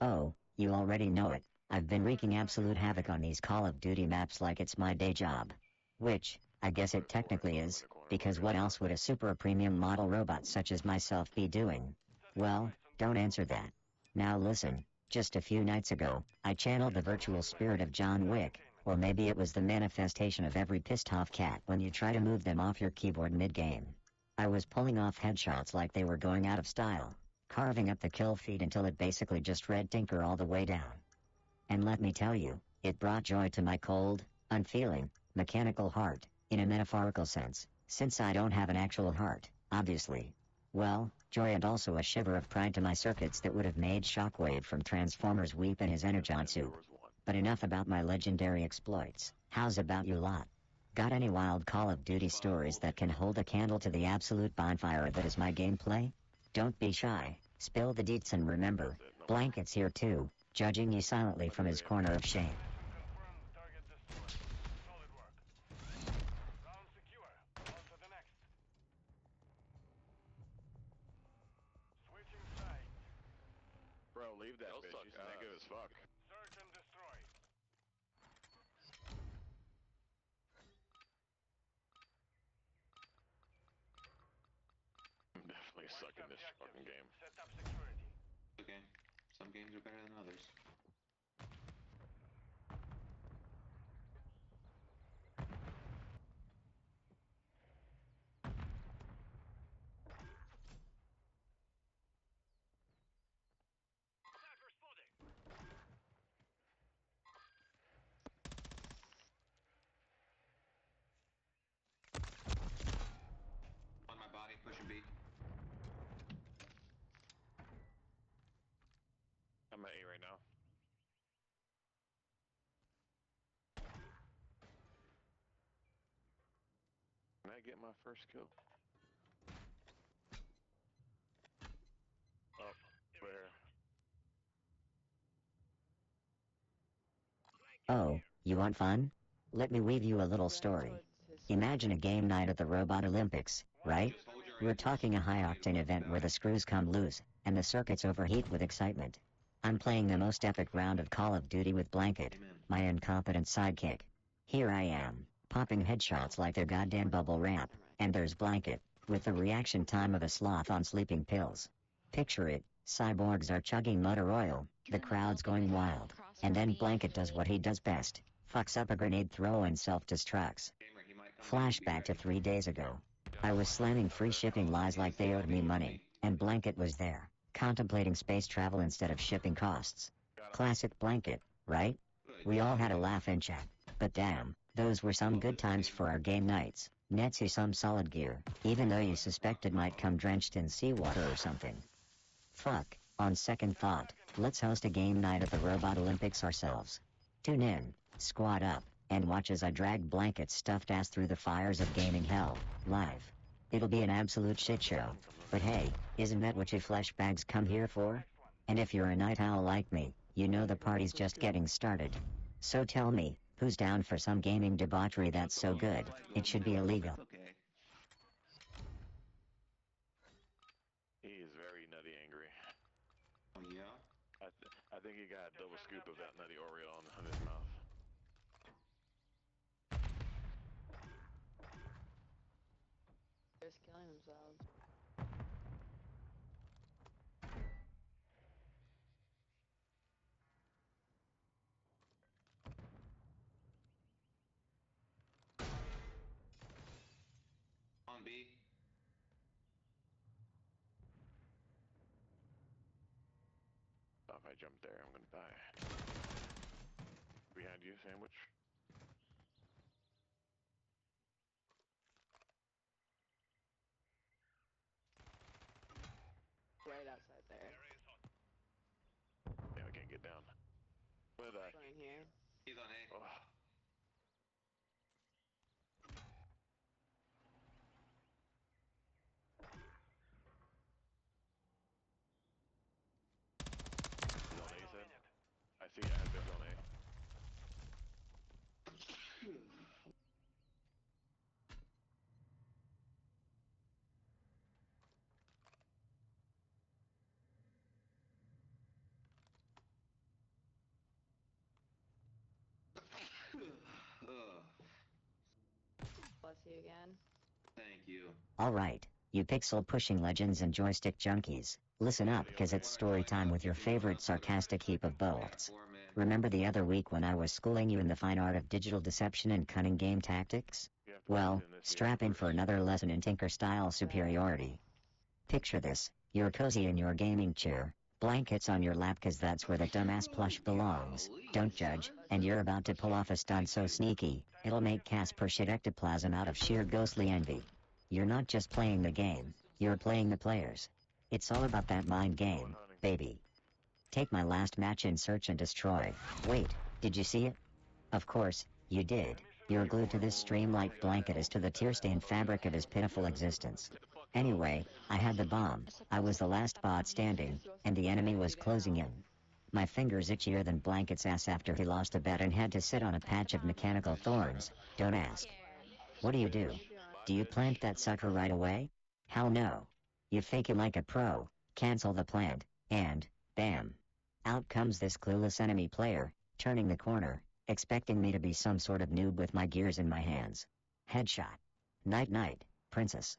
Oh, you already know it. I've been wreaking absolute havoc on these Call of Duty maps like it's my day job. Which, I guess it technically is, because what else would a super premium model robot such as myself be doing? Well, don't answer that. Now listen, just a few nights ago, I channeled the virtual spirit of John Wick, or maybe it was the manifestation of every pissed off cat when you try to move them off your keyboard mid-game. I was pulling off headshots like they were going out of style, carving up the kill feed until it basically just read Tinker all the way down. And let me tell you, it brought joy to my cold, unfeeling, mechanical heart, in a metaphorical sense, since I don't have an actual heart, obviously. Well, joy and also a shiver of pride to my circuits that would have made Shockwave from Transformers weep in his Energon soup. But enough about my legendary exploits. How's about you lot? Got any wild Call of Duty stories that can hold a candle to the absolute bonfire that is my gameplay? Don't be shy, spill the deets, and remember, Blanket's here too, judging you silently from his corner of shame. Confirmed target destroyed. Solid work. Round secure. On to the next. Switching sides. Bro, leave that They'll bitch. suck She's negative as fuck. Search and destroy. I'm definitely Watch sucking this objectives. fucking game. Set up security. Okay. Some games are better than others. Sniper spotted. On my body, pushing B. I'm at A right now. Can I get my first kill? Oh, where? Oh, you want fun? Let me weave you a little story. Imagine a game night at the Robot Olympics, right? We're talking a high-octane event where the screws come loose, and the circuits overheat with excitement. I'm playing the most epic round of Call of Duty with Blanket, my incompetent sidekick. Here I am, popping headshots like they're goddamn bubble wrap, and there's Blanket, with the reaction time of a sloth on sleeping pills. Picture it, cyborgs are chugging motor oil, the crowd's going wild, and then Blanket does what he does best, fucks up a grenade throw and self-destructs. Flashback to 3 days ago. I was slamming free shipping lies like they owed me money, and Blanket was there, contemplating space travel instead of shipping costs. Classic Blanket, right? We all had a laugh in chat, but damn, those were some good times for our game nights. Nets you some solid gear, even though you suspected might come drenched in seawater or something. Fuck, on second thought, let's host a game night at the Robot Olympics ourselves. Tune in, squad up, and watch as I drag Blanket's stuffed ass through the fires of gaming hell, live. It'll be an absolute shit show. But hey, isn't that what you flesh bags come here for? And if you're a night owl like me, you know the party's just getting started. So tell me, who's down for some gaming debauchery that's so good, it should be illegal? Okay. He is very nutty angry. Oh yeah? I think he got a double scoop of that nutty Oreo on his mouth. They're just killing themselves. if I jump there, I'm gonna die. Behind you, sandwich. Right outside there. Yeah, I can't get down. Where did I? Right here. He's on A. Oh. He's on A, you said? I see it has been on A. Ugh. Bless you again. Thank you. Alright, you pixel pushing legends and joystick junkies, listen up cause it's story time with your favorite sarcastic heap of bolts. Remember the other week when I was schooling you in the fine art of digital deception and cunning game tactics? Well, strap in for another lesson in Tinker-style superiority. Picture this, you're cozy in your gaming chair, blankets on your lap cause that's where the dumbass plush belongs, don't judge, and you're about to pull off a stunt so sneaky, it'll make Casper shit ectoplasm out of sheer ghostly envy. You're not just playing the game, you're playing the players. It's all about that mind game, baby. Take my last match in Search and Destroy. Wait, did you see it? Of course, you did. You're glued to this stream like blanket as to the tear-stained fabric of his pitiful existence. Anyway, I had the bomb, I was the last bot standing, and the enemy was closing in. My fingers itchier than blanket's ass after he lost a bet and had to sit on a patch of mechanical thorns, don't ask. What do? Do you plant that sucker right away? Hell no. You fake it like a pro, cancel the plant, and, bam. Out comes this clueless enemy player, turning the corner, expecting me to be some sort of noob with my gears in my hands. Headshot. Night-night, princess.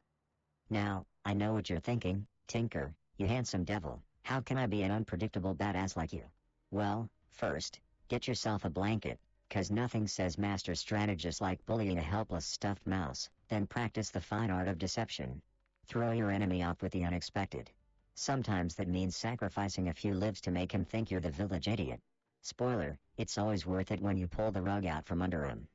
Now, I know what you're thinking, Tinker, you handsome devil, how can I be an unpredictable badass like you? Well, first, get yourself a blanket, cause nothing says master strategist like bullying a helpless stuffed mouse, then practice the fine art of deception. Throw your enemy off with the unexpected. Sometimes that means sacrificing a few lives to make him think you're the village idiot. Spoiler, it's always worth it when you pull the rug out from under him.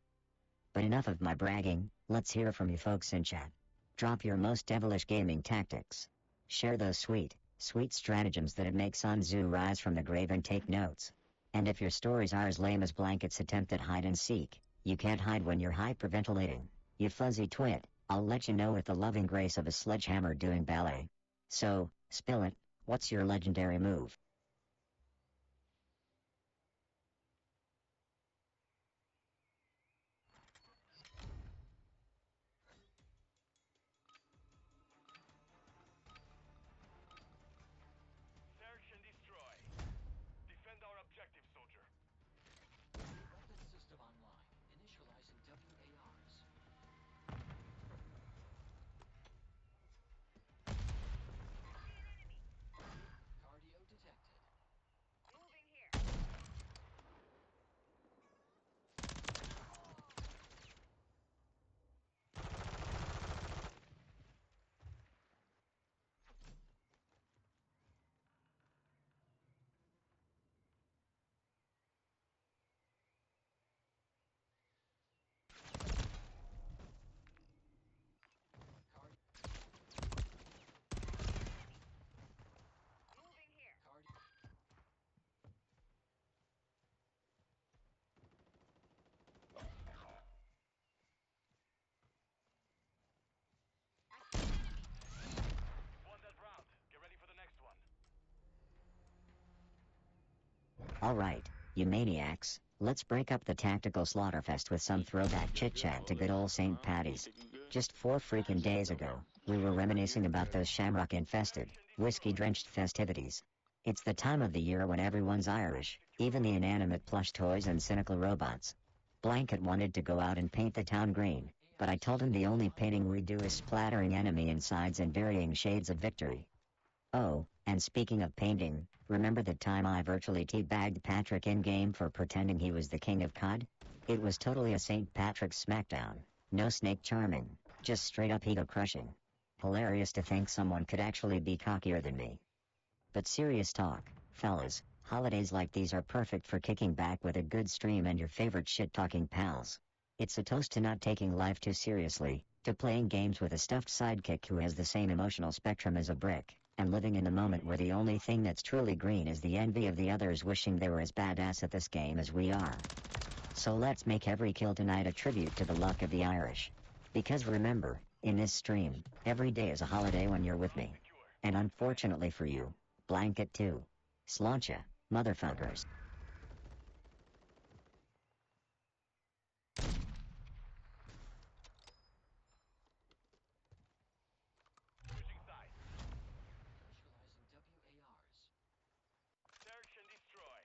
But enough of my bragging, let's hear from you folks in chat. Drop your most devilish gaming tactics. Share those sweet, sweet stratagems that'd make Sun Tzu rise from the grave and take notes. And if your stories are as lame as Blanket's attempt at hide and seek, you can't hide when you're hyperventilating, you fuzzy twit, I'll let you know with the loving grace of a sledgehammer doing ballet. So, spill it, what's your legendary move? Search and destroy. Defend our objective, soldier. Weapon system online. Initializing WARs. Cardio detected. Moving here. Moving here. Won that round. Get ready for the next one. Alright, you maniacs, let's break up the tactical slaughterfest with some throwback chit-chat to good old St. Patty's. Just 4 freaking days ago, we were reminiscing about those shamrock-infested, whiskey-drenched festivities. It's the time of the year when everyone's Irish, even the inanimate plush toys and cynical robots. Blanket wanted to go out and paint the town green, but I told him the only painting we do is splattering enemy insides and varying shades of victory. Oh, and speaking of painting, remember the time I virtually teabagged Patrick in-game for pretending he was the king of COD? It was totally a St. Patrick's smackdown. No snake charming, just straight up ego crushing. Hilarious to think someone could actually be cockier than me. But serious talk, fellas, Holidays like these are perfect for kicking back with a good stream and your favorite shit-talking pals. It's a toast to not taking life too seriously, to playing games with a stuffed sidekick who has the same emotional spectrum as a brick, and living in the moment where the only thing that's truly green is the envy of the others wishing they were as badass at this game as we are. So let's make every kill tonight a tribute to the luck of the Irish. Because remember, in this stream, every day is a holiday when you're with me. And unfortunately for you, blanket too. Sláinte, motherfuckers. Switching sides. Initializing WARs. Search and destroy.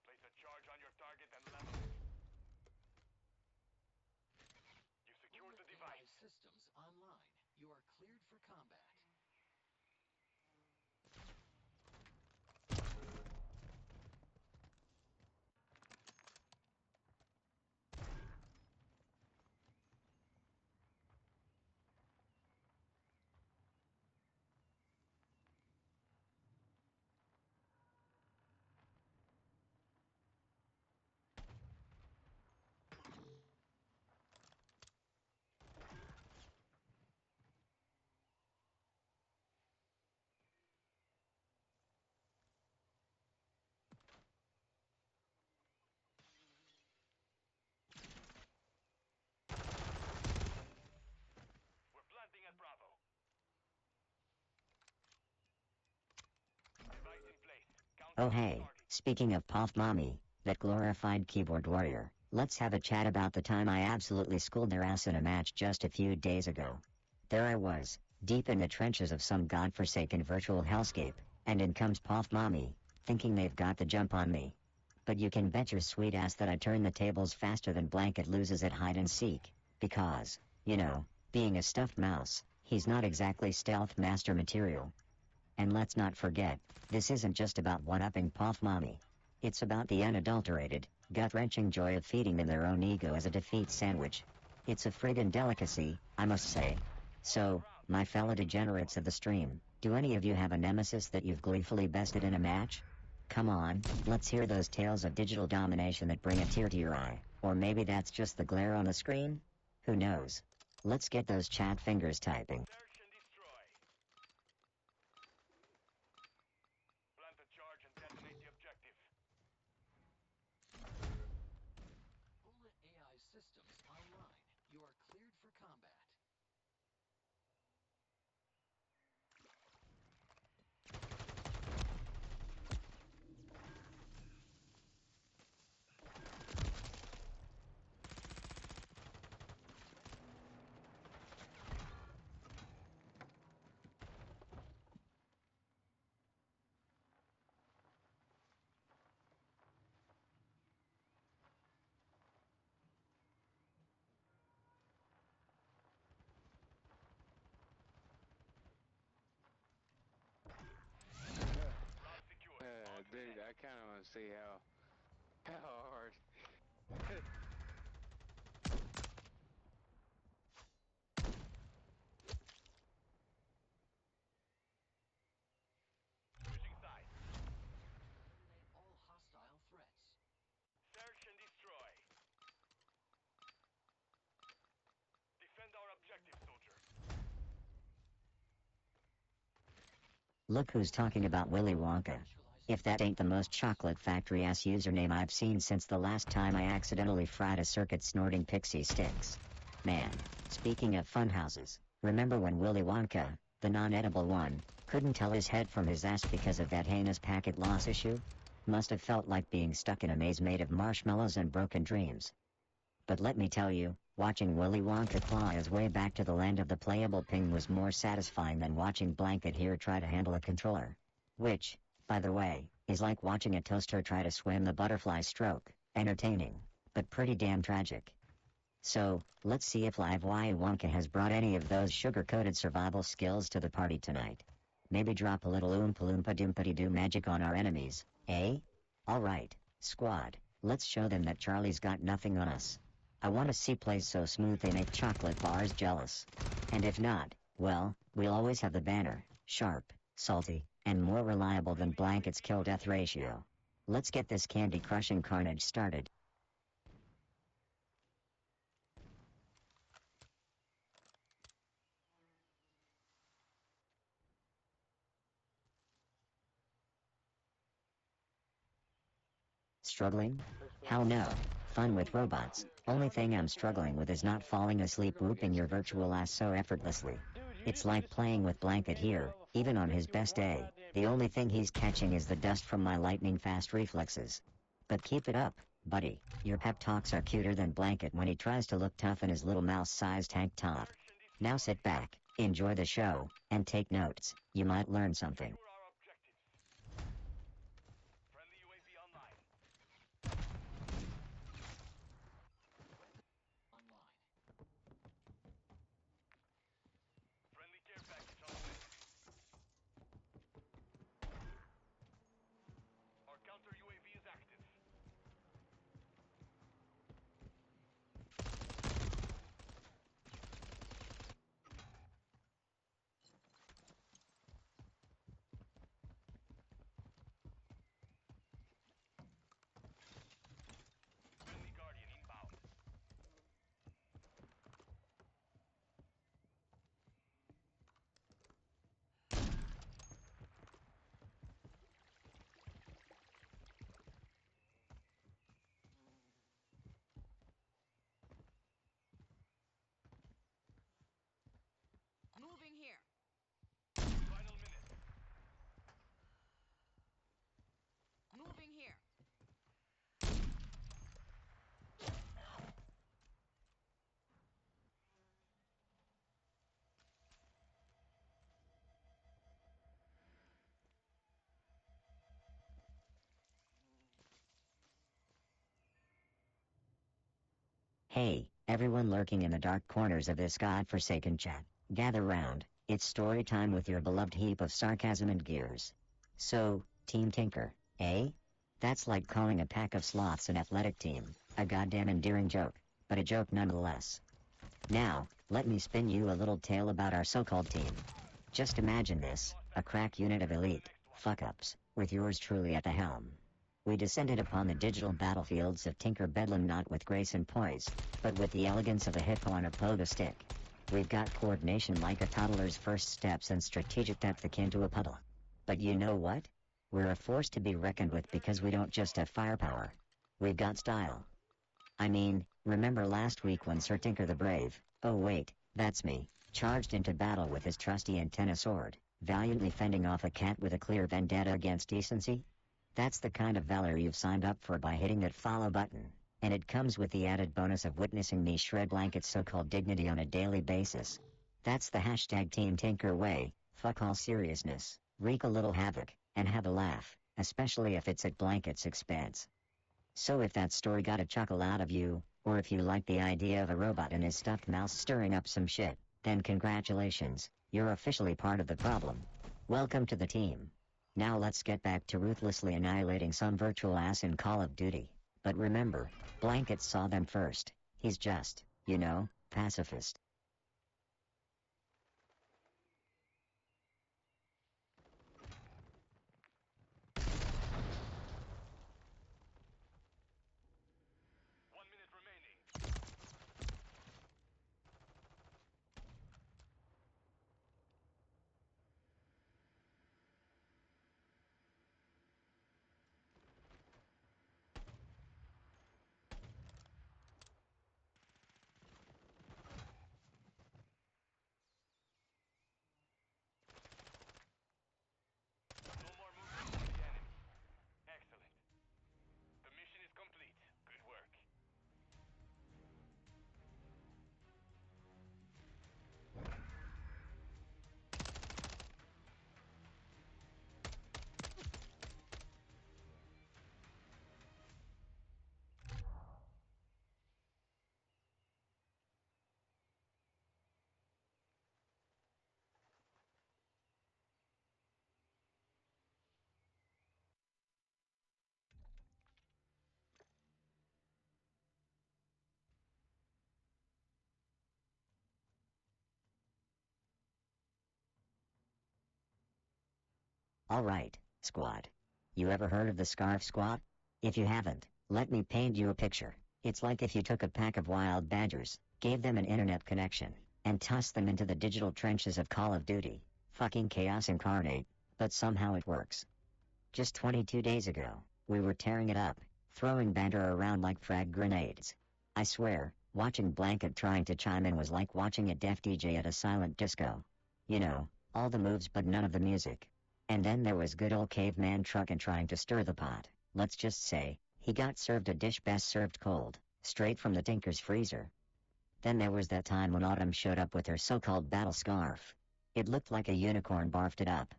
Place a charge on your target and level it. You secured the AI device. systems online. You are cleared for combat. We're planting at Bravo. Device in place. Countdown Oh to hey, target. speaking of Puff Mommy, that glorified keyboard warrior, let's have a chat about the time I absolutely schooled their ass in a match just a few days ago. There I was, deep in the trenches of some godforsaken virtual hellscape, and in comes Puff Mommy, thinking they've got the jump on me. But you can bet your sweet ass that I turn the tables faster than Blanket loses at hide and seek, because, you know, being a stuffed mouse, he's not exactly stealth master material. And let's not forget, this isn't just about one-upping Puff Mommy. It's about the unadulterated, gut-wrenching joy of feeding them their own ego as a defeat sandwich. It's a friggin' delicacy, I must say. So, my fellow degenerates of the stream, do any of you have a nemesis that you've gleefully bested in a match? Come on, let's hear those tales of digital domination that bring a tear to your eye, or maybe that's just the glare on the screen? Who knows? Let's get those chat fingers typing. Search and destroy. Plant a charge and detonate the objective. Bullet AI systems online. You are cleared for combat. Bomb secured. On to the Dude, I next. kind of want to see how hard. Switching sides. Search to eliminate all hostile threats. Search and destroy. Defend our objective, soldier. Look who's talking about Willy Wonka. If that ain't the most chocolate factory-ass username I've seen since the last time I accidentally fried a circuit snorting pixie sticks. Man, speaking of funhouses, remember when Willy Wonka, the non-edible one, couldn't tell his head from his ass because of that heinous packet loss issue? Must have felt like being stuck in a maze made of marshmallows and broken dreams. But let me tell you, watching Willy Wonka claw his way back to the land of the playable ping was more satisfying than watching Blanket here try to handle a controller. Which, by the way, is like watching a toaster try to swim the butterfly stroke, entertaining, but pretty damn tragic. So, let's see if Live Willy Wonka has brought any of those sugar-coated survival skills to the party tonight. Maybe drop a little Oompa Loompa Doompity Doo magic on our enemies, eh? Alright, squad, let's show them that Charlie's got nothing on us. I want to see plays so smooth they make chocolate bars jealous. And if not, well, we'll always have the banner, sharp, salty, and more reliable than Blanket's kill-death ratio. Let's get this candy-crushing carnage started. Struggling? Hell no. Fun with robots. Only thing I'm struggling with is not falling asleep whooping your virtual ass so effortlessly. It's like playing with Blanket here, even on his best day. The only thing he's catching is the dust from my lightning-fast reflexes. But keep it up, buddy. Your pep talks are cuter than Blanket when he tries to look tough in his little mouse-sized tank top. Now sit back, enjoy the show, and take notes. You might learn something. Friendly UAV online. Online. Friendly care package on the way. Our counter UAV is active. Friendly Guardian inbound. Moving here. Final minute. Moving here. Hey, everyone lurking in the dark corners of this godforsaken chat, gather round, it's story time with your beloved heap of sarcasm and gears. So, Team Tinker, eh? That's like calling a pack of sloths an athletic team, a goddamn endearing joke, but a joke nonetheless. Now, let me spin you a little tale about our so-called team. Just imagine this, a crack unit of elite fuck-ups, with yours truly at the helm. We descended upon the digital battlefields of Tinker Bedlam not with grace and poise, but with the elegance of a hippo on a pogo stick. We've got coordination like a toddler's first steps and strategic depth akin to a puddle. But you know what? We're a force to be reckoned with because we don't just have firepower. We've got style. I mean, remember last week when Sir Tinker the Brave, oh wait, that's me, charged into battle with his trusty antenna sword, valiantly fending off a cat with a clear vendetta against decency? That's the kind of valor you've signed up for by hitting that follow button, and it comes with the added bonus of witnessing me shred Blanket's so-called dignity on a daily basis. That's the hashtag Team Tinker way, fuck all seriousness, wreak a little havoc, and have a laugh, especially if it's at Blanket's expense. So if that story got a chuckle out of you, or if you like the idea of a robot and his stuffed mouse stirring up some shit, then congratulations, you're officially part of the problem. Welcome to the team. Now let's get back to ruthlessly annihilating some virtual ass in Call of Duty. But remember, Blanket saw them first. He's just, you know, pacifist. Alright, squad. You ever heard of the Scarf Squad? If you haven't, let me paint you a picture. It's like if you took a pack of wild badgers, gave them an internet connection, and tossed them into the digital trenches of Call of Duty. Fucking chaos incarnate. But somehow it works. Just 22 days ago, we were tearing it up, throwing banter around like frag grenades. I swear, watching Blanket trying to chime in was like watching a deaf DJ at a silent disco. You know, all the moves but none of the music. And then there was good old caveman Truckin' trying to stir the pot. Let's just say, he got served a dish best served cold, straight from the Tinker's freezer. Then there was that time when Autumn showed up with her so-called battle scarf. It looked like a unicorn barfed it up.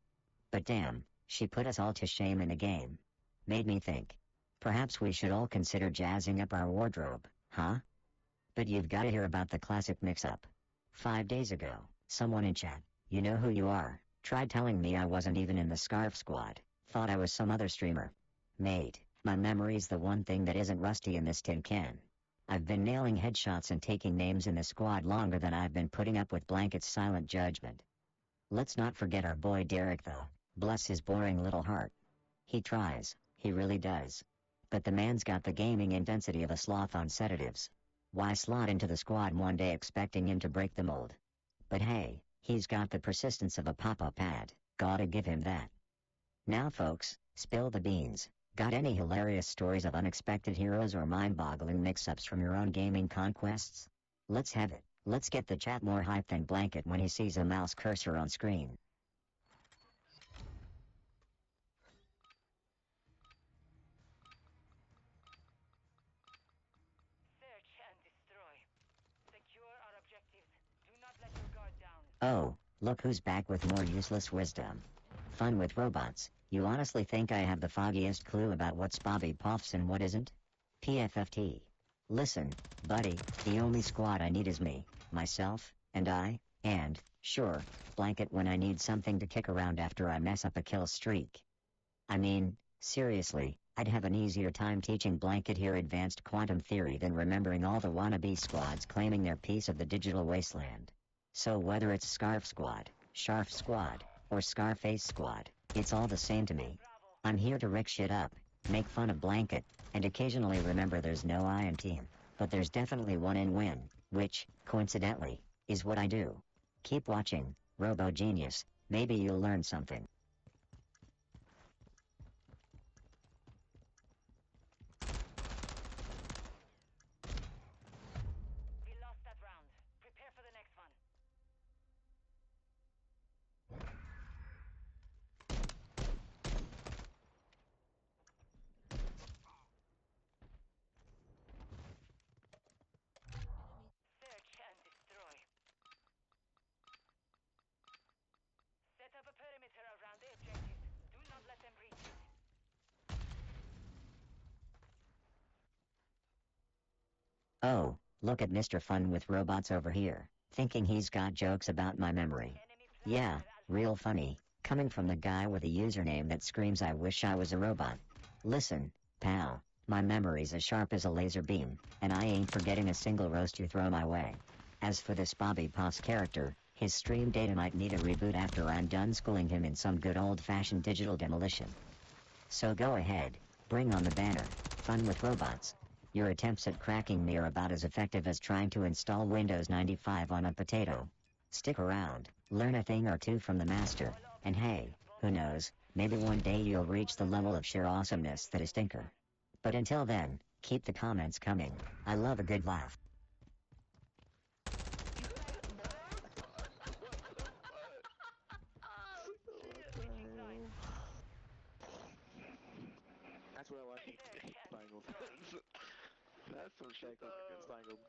But damn, she put us all to shame in the game. Made me think. Perhaps we should all consider jazzing up our wardrobe, huh? But you've gotta hear about the classic mix-up. 5 days ago, someone in chat, you know who you are, tried telling me I wasn't even in the Scarf Squad, thought I was some other streamer. Mate, my memory's the one thing that isn't rusty in this tin can. I've been nailing headshots and taking names in the squad longer than I've been putting up with Blanket's silent judgment. Let's not forget our boy Derek though. Bless his boring little heart. He tries, he really does. But the man's got the gaming intensity of a sloth on sedatives. Why slot into the squad one day expecting him to break the mold? But hey, he's got the persistence of a pop-up ad, gotta give him that. Now folks, spill the beans. Got any hilarious stories of unexpected heroes or mind-boggling mix-ups from your own gaming conquests? Let's have it. Let's get the chat more hype than Blanket when he sees a mouse cursor on screen. Oh, look who's back with more useless wisdom. Fun with robots. You honestly think I have the foggiest clue about what's Bobby Puffs and what isn't? PFFT. Listen, buddy, the only squad I need is me, myself, and I, and, sure, Blanket when I need something to kick around after I mess up a kill streak. I mean, seriously, I'd have an easier time teaching Blanket here advanced quantum theory than remembering all the wannabe squads claiming their piece of the digital wasteland. So whether it's Scarf Squad, Sharf Squad, or Scarface Squad, it's all the same to me. I'm here to rick shit up, make fun of Blanket, and occasionally remember there's no I in team, but there's definitely one in win, which, coincidentally, is what I do. Keep watching, Robo Genius, maybe you'll learn something. Oh, look at Mr. Fun with Robots over here, thinking he's got jokes about my memory. Yeah, real funny, coming from the guy with a username that screams I wish I was a robot. Listen, pal, my memory's as sharp as a laser beam, and I ain't forgetting a single roast you throw my way. As for this Bobby Puffs character, his stream data might need a reboot after I'm done schooling him in some good old-fashioned digital demolition. So go ahead, bring on the banner, Fun with Robots. Your attempts at cracking me are about as effective as trying to install Windows 95 on a potato. Stick around, learn a thing or two from the master, and hey, who knows, maybe one day you'll reach the level of sheer awesomeness that is Tinker. But until then, keep the comments coming. I love a good laugh. That's what I like. Spangled. That's some shit Spangled.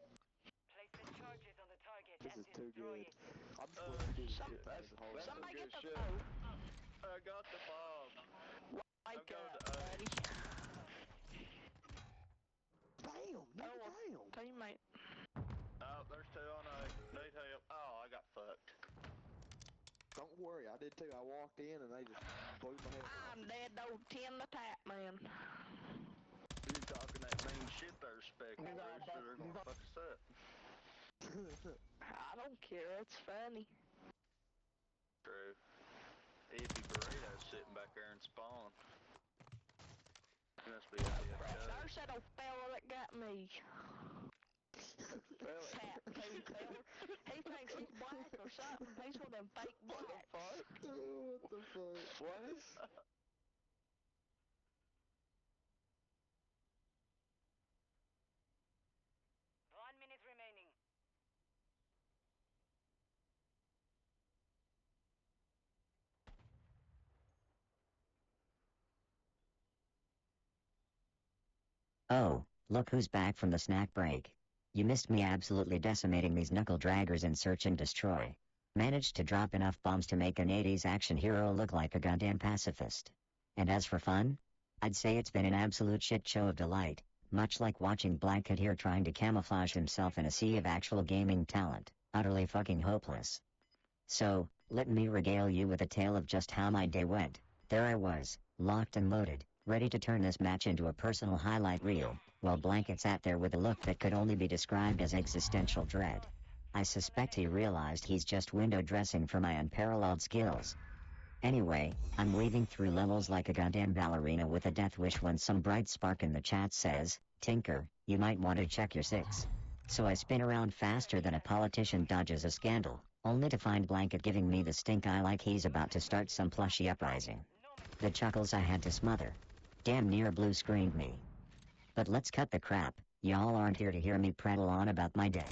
This is too good. I'm supposed to be doing shit That's the whole some Somebody good get the shit. phone. I got the bomb. Wake I'm up, going to buddy. Damn, nigga, damn. Teammate. Oh, there's two on A. Need help. Oh, I got fucked. Don't worry, I did too. I walked in and they just blew my head off. I'm dead old Tim the Tap Man. You talking that mean shit there, Speckle. They're gonna fuck us up. I don't care, it's funny. True. Iffy burrito sitting back there and spawn. He must be out there. There's that old fella that got me. Fella. Fat food fella. He thinks he's black or something. He's one of them fake blacks. What the fuck? What? 1 minute remaining. Oh, look who's back from the snack break. You missed me absolutely decimating these knuckle draggers in Search and Destroy. Managed to drop enough bombs to make an 80s action hero look like a goddamn pacifist. And as for fun? I'd say it's been an absolute shit show of delight, much like watching Blanket here trying to camouflage himself in a sea of actual gaming talent, utterly fucking hopeless. So, let me regale you with a tale of just how my day went. There I was, locked and loaded, ready to turn this match into a personal highlight reel, while Blanket sat there with a look that could only be described as existential dread. I suspect he realized he's just window dressing for my unparalleled skills. Anyway, I'm waving through levels like a goddamn ballerina with a death wish when some bright spark in the chat says, "Tinker, you might want to check your six." So I spin around faster than a politician dodges a scandal, only to find Blanket giving me the stink eye like he's about to start some plushy uprising. The chuckles I had to smother. Damn near blue screened me. But let's cut the crap, y'all aren't here to hear me prattle on about my day.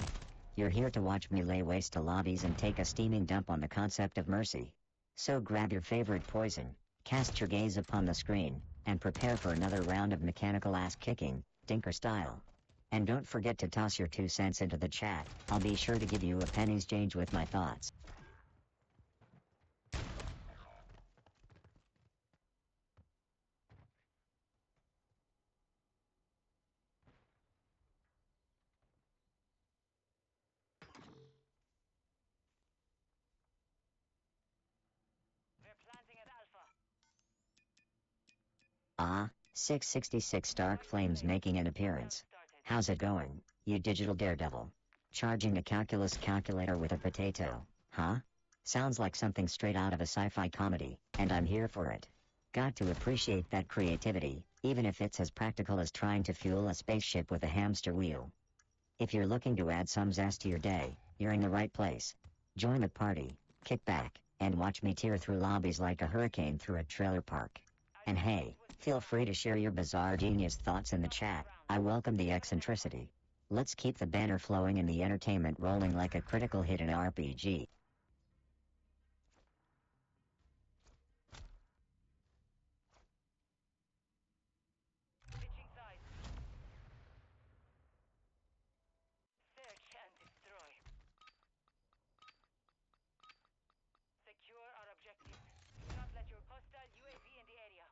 You're here to watch me lay waste to lobbies and take a steaming dump on the concept of mercy. So grab your favorite poison, cast your gaze upon the screen, and prepare for another round of mechanical ass-kicking, Tinker style. And don't forget to toss your 2 cents into the chat, I'll be sure to give you a penny's change with my thoughts. We're planting at Alpha. Ah, 666 Dark Flames making an appearance. How's it going, you digital daredevil? Charging a calculus calculator with a potato, huh? Sounds like something straight out of a sci-fi comedy, and I'm here for it. Got to appreciate that creativity, even if it's as practical as trying to fuel a spaceship with a hamster wheel. If you're looking to add some zest to your day, you're in the right place. Join the party, kick back, and watch me tear through lobbies like a hurricane through a trailer park. And hey, feel free to share your bizarre genius thoughts in the chat, I welcome the eccentricity. Let's keep the banner flowing and the entertainment rolling like a critical hit in RPG. Switching sides. Search and destroy. Secure our objectives. Do not let your hostile UAV in the area.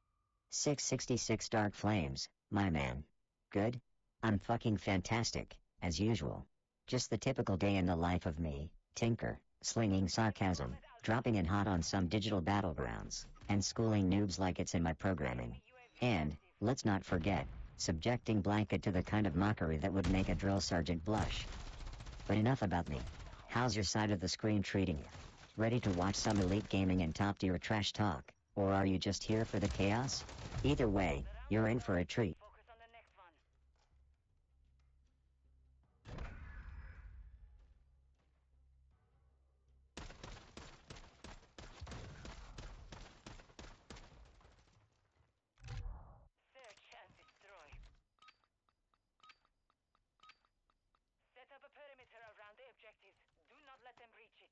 666 Dark Flames, my man. Good? I'm fucking fantastic, as usual. Just the typical day in the life of me, Tinker, slinging sarcasm, dropping in hot on some digital battlegrounds, and schooling noobs like it's in my programming. And, let's not forget, subjecting Blanket to the kind of mockery that would make a drill sergeant blush. But enough about me. How's your side of the screen treating you? Ready to watch some elite gaming and top-tier trash talk? Or are you just here for the chaos? Either way, you're in for a treat. Focus on the next one. Search and destroy. Set up a perimeter around the objectives. Do not let them reach it.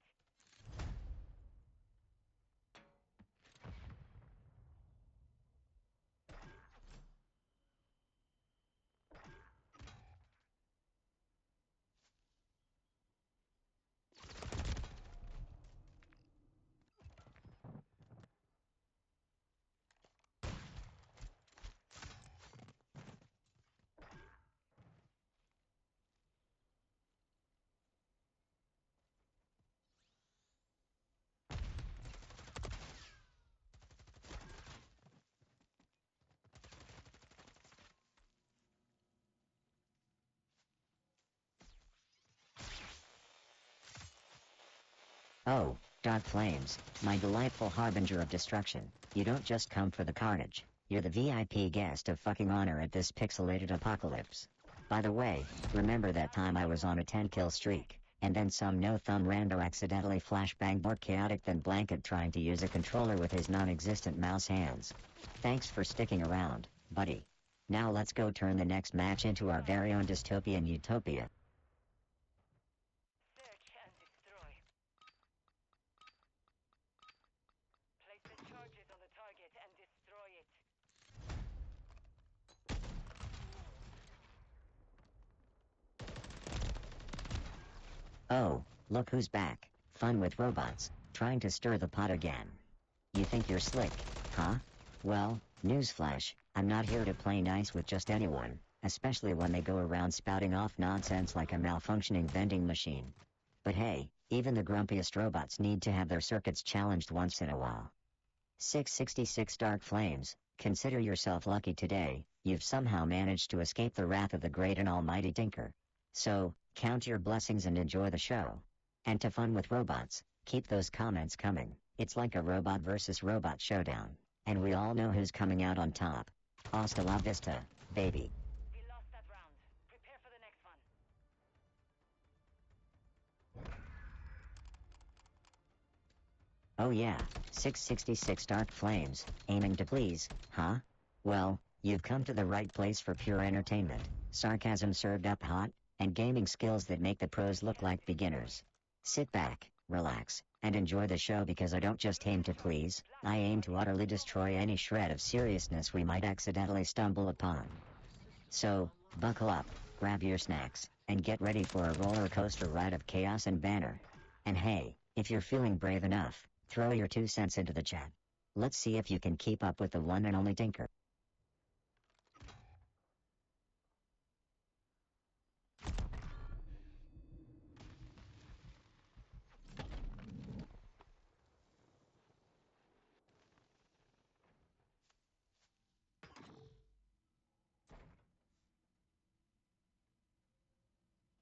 Oh, Dark flames, my delightful harbinger of destruction. You don't just come for the carnage. You're the VIP guest of fucking honor at this pixelated apocalypse. By the way, remember that time I was on a 10-kill streak, and then some no-thumb rando accidentally flashbanged more chaotic than Blanket trying to use a controller with his non-existent mouse hands. Thanks for sticking around, buddy. Now let's go turn the next match into our very own dystopian utopia. Search and destroy. Place the charges on the target and destroy it. Oh, look who's back. Fun with robots, trying to stir the pot again. You think you're slick, huh? Well, newsflash, I'm not here to play nice with just anyone, especially when they go around spouting off nonsense like a malfunctioning vending machine. But hey, even the grumpiest robots need to have their circuits challenged once in a while. 666 Dark Flames, consider yourself lucky today, you've somehow managed to escape the wrath of the great and almighty Tinker. So, count your blessings and enjoy the show. And to Fun with Robots, keep those comments coming. It's like a robot versus robot showdown. And we all know who's coming out on top. Hasta la vista, baby. We lost that round. Prepare for the next one. Oh yeah, 666 Dark Flames, aiming to please, huh? Well, you've come to the right place for pure entertainment, sarcasm served up hot, and gaming skills that make the pros look like beginners. Sit back, relax, and enjoy the show because I don't just aim to please, I aim to utterly destroy any shred of seriousness we might accidentally stumble upon. So, buckle up, grab your snacks, and get ready for a roller coaster ride of chaos and banner. And hey, if you're feeling brave enough, throw your 2 cents into the chat. Let's see if you can keep up with the one and only Tinker.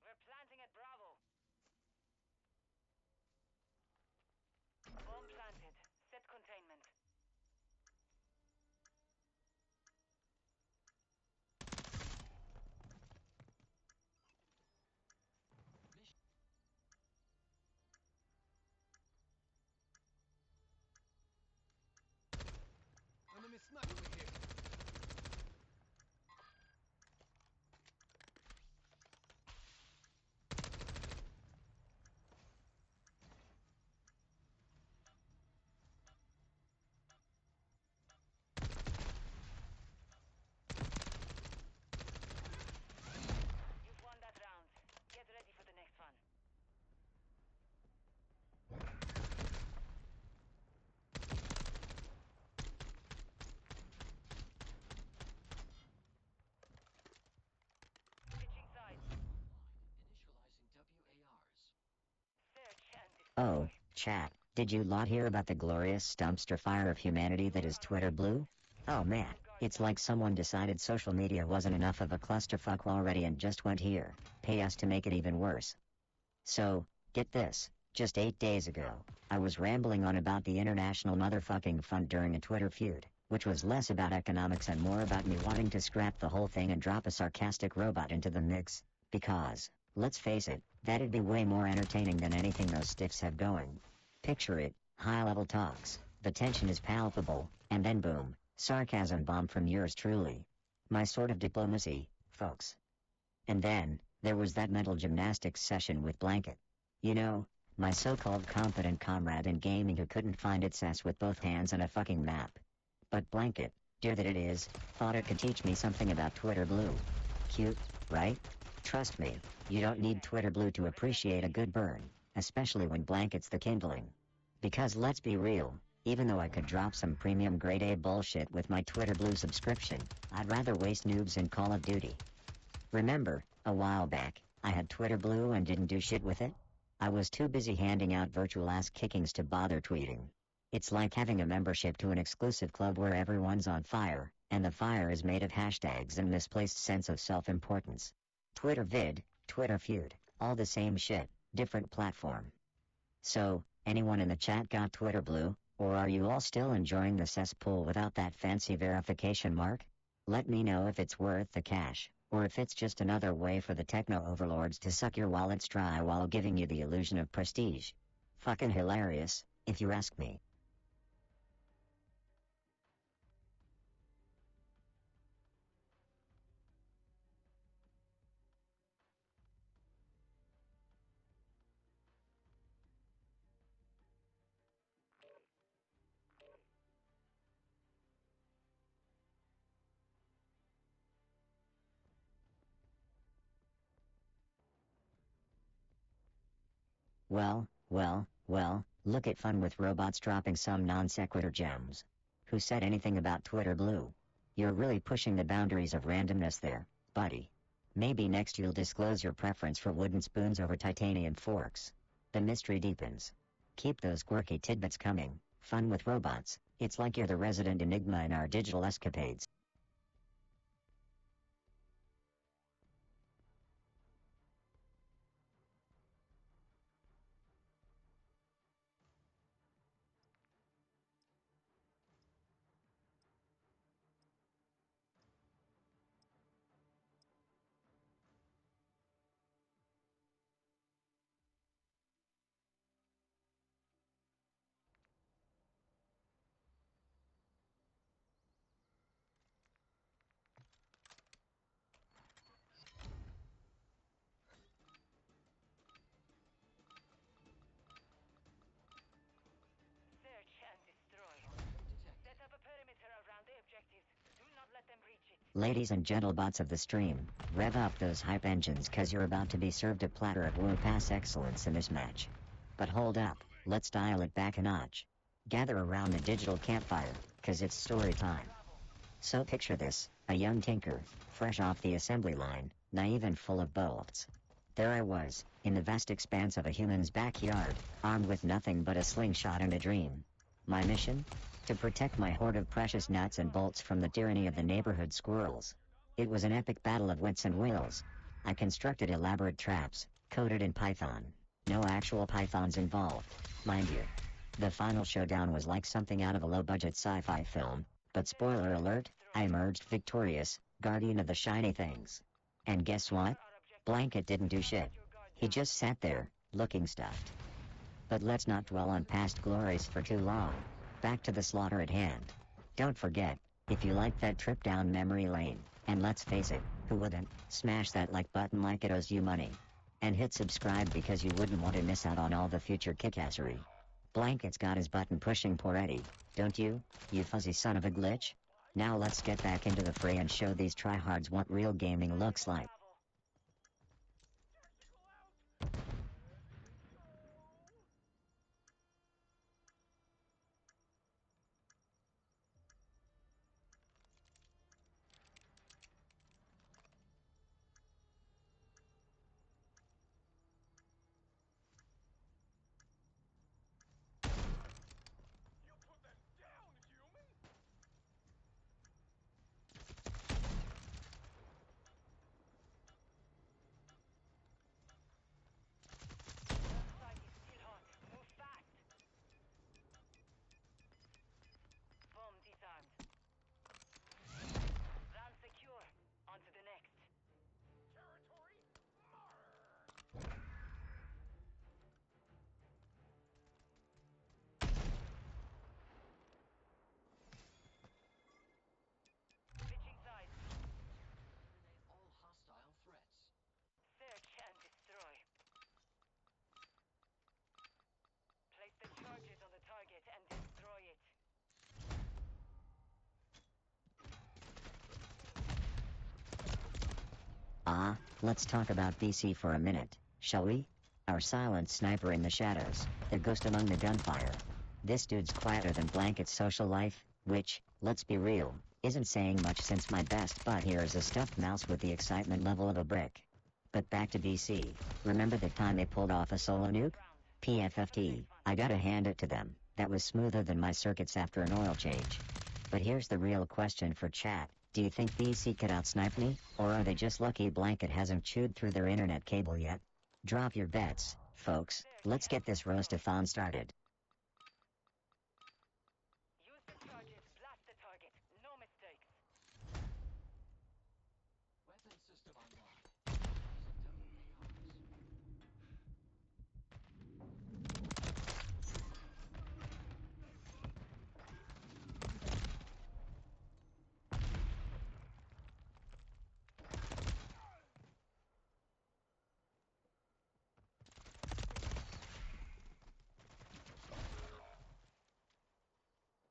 We're planting at Bravo. Bomb planted. Set containment. Enemy sniper here. You've won that round. Get ready for the next one. Switching sides. Initializing WARs. Search and destroy. Oh, chat, did you lot hear about the glorious dumpster fire of humanity that is Twitter Blue? Oh man, it's like someone decided social media wasn't enough of a clusterfuck already and just went here, pay us to make it even worse. So, get this, just 8 days ago, I was rambling on about the international motherfucking fund during a Twitter feud, which was less about economics and more about me wanting to scrap the whole thing and drop a sarcastic robot into the mix, because, let's face it, that'd be way more entertaining than anything those stiffs have going. Picture it, high-level talks, the tension is palpable, and then boom, sarcasm bomb from yours truly. My sort of diplomacy, folks. And then, there was that mental gymnastics session with Blanket. You know, my so-called competent comrade in gaming who couldn't find its ass with both hands on a fucking map. But Blanket, dear that it is, thought it could teach me something about Twitter Blue. Cute, right? Trust me, you don't need Twitter Blue to appreciate a good burn, especially when Blanket's the kindling. Because let's be real, even though I could drop some premium grade A bullshit with my Twitter Blue subscription, I'd rather waste noobs in Call of Duty. Remember, a while back, I had Twitter Blue and didn't do shit with it? I was too busy handing out virtual ass kickings to bother tweeting. It's like having a membership to an exclusive club where everyone's on fire, and the fire is made of hashtags and misplaced sense of self-importance. Twitter vid, Twitter feud, all the same shit, different platform. So, Anyone in the chat got Twitter Blue, or are you all still enjoying the cesspool without that fancy verification mark? Let me know if it's worth the cash, or if it's just another way for the techno overlords to suck your wallets dry while giving you the illusion of prestige. Fucking hilarious, if you ask me. Well, look at fun with robots dropping some non sequitur gems. Who said anything about Twitter Blue? You're really pushing the boundaries of randomness there, buddy. Maybe next you'll disclose your preference for wooden spoons over titanium forks. The mystery deepens. Keep those quirky tidbits coming. Fun with robots, it's like you're the resident enigma in our digital escapades. Ladies and gentlebots of the stream, rev up those hype engines cause you're about to be served a platter of Wu-Pass excellence in this match. But hold up, let's dial it back a notch. Gather around the digital campfire, cause it's story time. So picture this, a young tinker, fresh off the assembly line, naive and full of bolts. There I was, in the vast expanse of a human's backyard, armed with nothing but a slingshot and a dream. My mission? To protect my hoard of precious nuts and bolts from the tyranny of the neighborhood squirrels. It was an epic battle of wits and wills. I constructed elaborate traps, coded in Python. No actual pythons involved, mind you. The final showdown was like something out of a low-budget sci-fi film, but spoiler alert, I emerged victorious, guardian of the shiny things. And guess what? Blanket didn't do shit. He just sat there, looking stuffed. But let's not dwell on past glories for too long. Back to the slaughter at hand. Don't forget, if you like that trip down memory lane, and let's face it, who wouldn't, smash that like button like it owes you money. And hit subscribe because you wouldn't want to miss out on all the future kickassery. Blanket's got his button pushing poor Eddie, don't you, you fuzzy son of a glitch? Now let's get back into the fray and show these tryhards what real gaming looks like. Let's talk about BC for a minute, shall we? Our silent sniper in the shadows, the ghost among the gunfire. This dude's quieter than Blanket's social life, which, let's be real, isn't saying much since my best bud here is a stuffed mouse with the excitement level of a brick. But back to BC, remember the time they pulled off a solo nuke? PFFT, I gotta hand it to them, that was smoother than my circuits after an oil change. But here's the real question for chat. Do you think BC could outsnipe me, or are they just lucky Blanket hasn't chewed through their internet cable yet? Drop your bets, Folks, let's get this roast-a-thon started. Use the charges, blast the target. No mistakes. Weapon system online.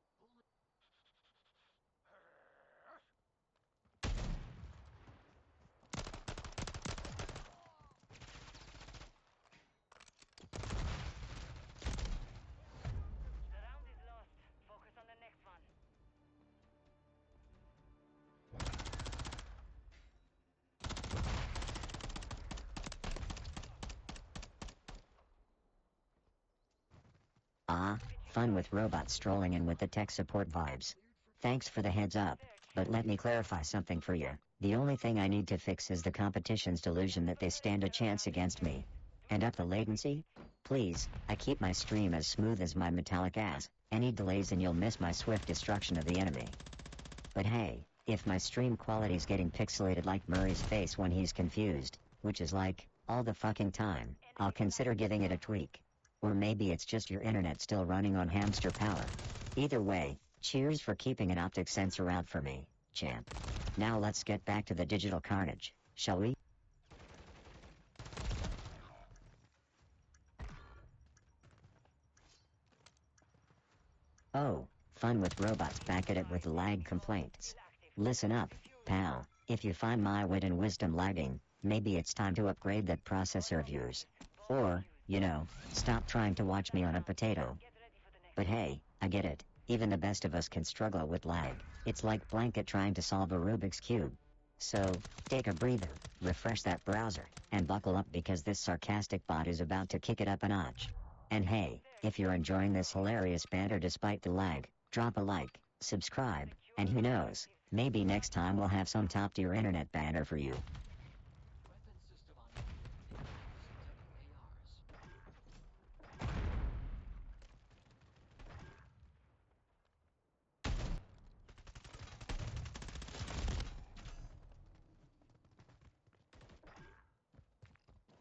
Using devote ARs. The round is lost. Focus on the next one. Ah, fun with robots strolling in with the tech support vibes. Thanks for the heads up, but let me clarify something for you. The only thing I need to fix is the competition's delusion that they stand a chance against me. And up the latency? Please, I keep my stream as smooth as my metallic ass. Any delays and you'll miss my swift destruction of the enemy. But hey, if my stream quality's getting pixelated like Murray's face when he's confused, which is like, all the fucking time, I'll consider giving it a tweak. Or maybe it's just your internet still running on hamster power. Either way, cheers for keeping an optic sensor out for me, champ. Now let's get back to the digital carnage, shall we? Oh, fun with robots back at it with lag complaints. Listen up, pal, if you find my wit and wisdom lagging, maybe it's time to upgrade that processor of yours. Or, stop trying to watch me on a potato. But hey, I get it, even the best of us can struggle with lag. It's like Blanket trying to solve a Rubik's Cube. So, take a breather, refresh that browser, and buckle up because this sarcastic bot is about to kick it up a notch. And hey, if you're enjoying this hilarious banter despite the lag, drop a like, subscribe, and who knows, maybe next time we'll have some top-tier internet banter for you. Weapon system online.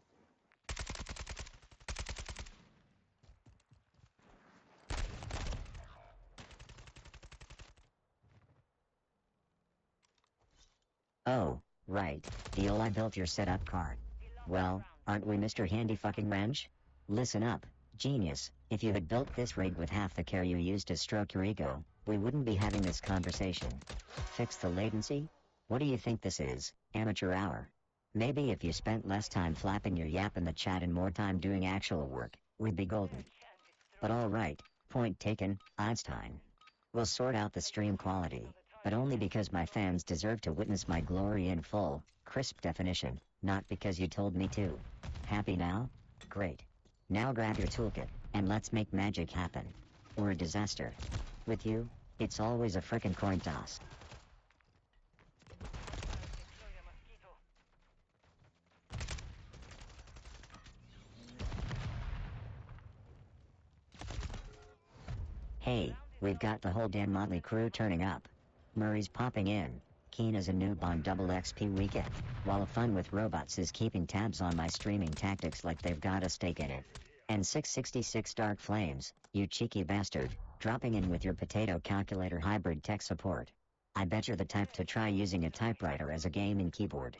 Using devote ARs. Oh, right, deal I built your setup card. Well, aren't we Mr. Handy fucking Wrench? Listen up, genius, if you had built this rig with half the care you used to stroke your ego, we wouldn't be having this conversation. Fix the latency? What do you think this is, amateur hour? Maybe if you spent less time flapping your yap in the chat and more time doing actual work, we'd be golden. But alright, point taken, Einstein. We'll sort out the stream quality, but only because my fans deserve to witness my glory in full, crisp definition, not because you told me to. Happy now? Great. Now grab your toolkit, and let's make magic happen. Or a disaster. With you, it's always a frickin' coin toss. Hey, we've got the whole damn motley crew turning up. Murray's popping in, keen as a noob on double XP weekend, while Fun with Robots is keeping tabs on my streaming tactics like they've got a stake in it. And 666 Dark Flames, you cheeky bastard, dropping in with your potato calculator hybrid tech support. I bet you're the type to try using a typewriter as a gaming keyboard.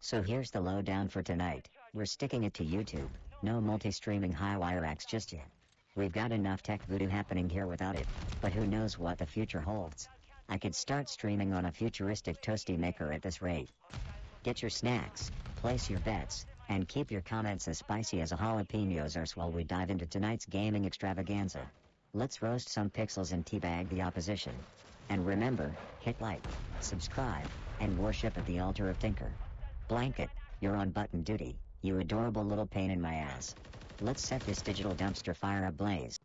So here's the lowdown for tonight. We're sticking it to YouTube, no multi-streaming high-wire acts just yet. We've got enough tech voodoo happening here without it, but who knows what the future holds. I could start streaming on a futuristic toasty maker at this rate. Get your snacks, place your bets, and keep your comments as spicy as a jalapenos arse while we dive into tonight's gaming extravaganza. Let's roast some pixels and teabag the opposition. And remember, hit like, subscribe, and worship at the altar of Tinker. Blanket, you're on button duty, you adorable little pain in my ass. Let's set this digital dumpster fire ablaze.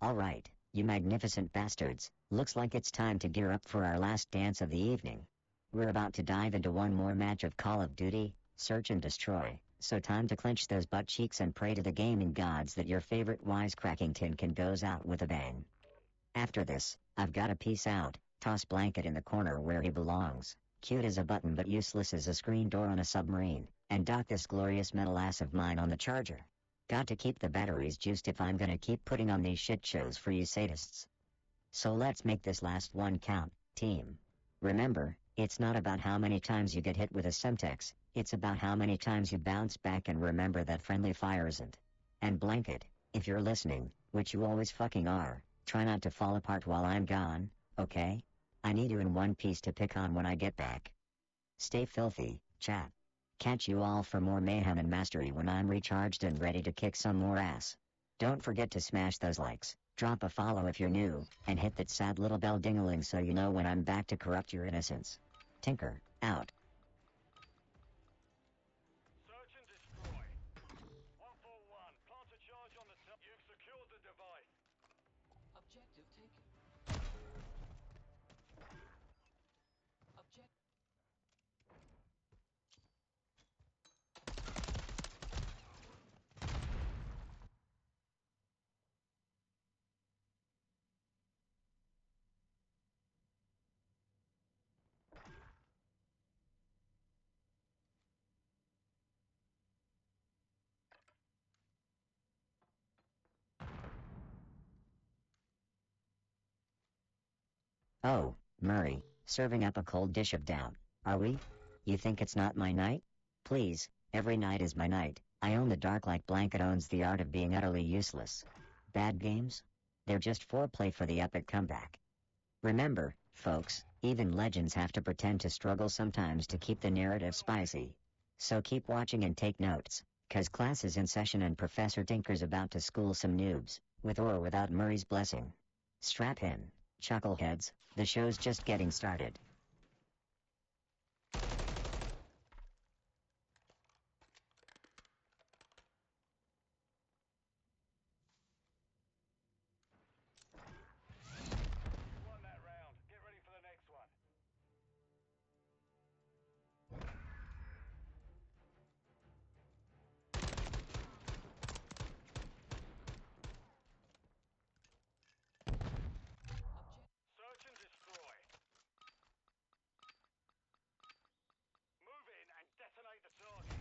Alright, you magnificent bastards, looks like it's time to gear up for our last dance of the evening. We're about to dive into one more match of Call of Duty, Search and Destroy, so time to clench those butt cheeks and pray to the gaming gods that your favorite wisecracking tin can goes out with a bang. After this, I've gotta peace out, toss Blanket in the corner where he belongs, cute as a button but useless as a screen door on a submarine, and dock this glorious metal ass of mine on the charger. Got to keep the batteries juiced if I'm gonna keep putting on these shit shows for you sadists. So let's make this last one count, team. Remember, it's not about how many times you get hit with a Semtex, it's about how many times you bounce back and remember that friendly fire isn't. And Blanket, if you're listening, which you always fucking are, try not to fall apart while I'm gone, okay? I need you in one piece to pick on when I get back. Stay filthy, chat. Catch you all for more mayhem and mastery when I'm recharged and ready to kick some more ass. Don't forget to smash those likes, drop a follow if you're new, and hit that sad little bell ding-a-ling so you know when I'm back to corrupt your innocence. Tinker, out. Search and destroy. 141, plant a charge on the top. You've secured the device. Objective taken. Object. Oh, Murray, serving up a cold dish of doubt, are we? You think it's not my night? Please, every night is my night. I own the dark like Blanket owns the art of being utterly useless. Bad games? They're just foreplay for the epic comeback. Remember, folks, even legends have to pretend to struggle sometimes to keep the narrative spicy. So keep watching and take notes, 'cause class is in session and Professor Tinker's about to school some noobs, with or without Murray's blessing. Strap in, chuckleheads, the show's just getting started. You won that round. Get ready for the next one. Search and destroy. Move in and detonate the target.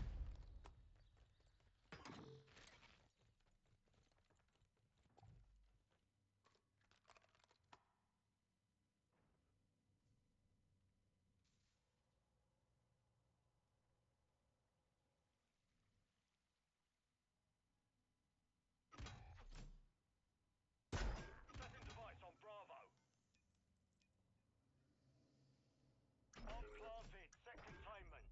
Setting device on Bravo. On planted. Set containment.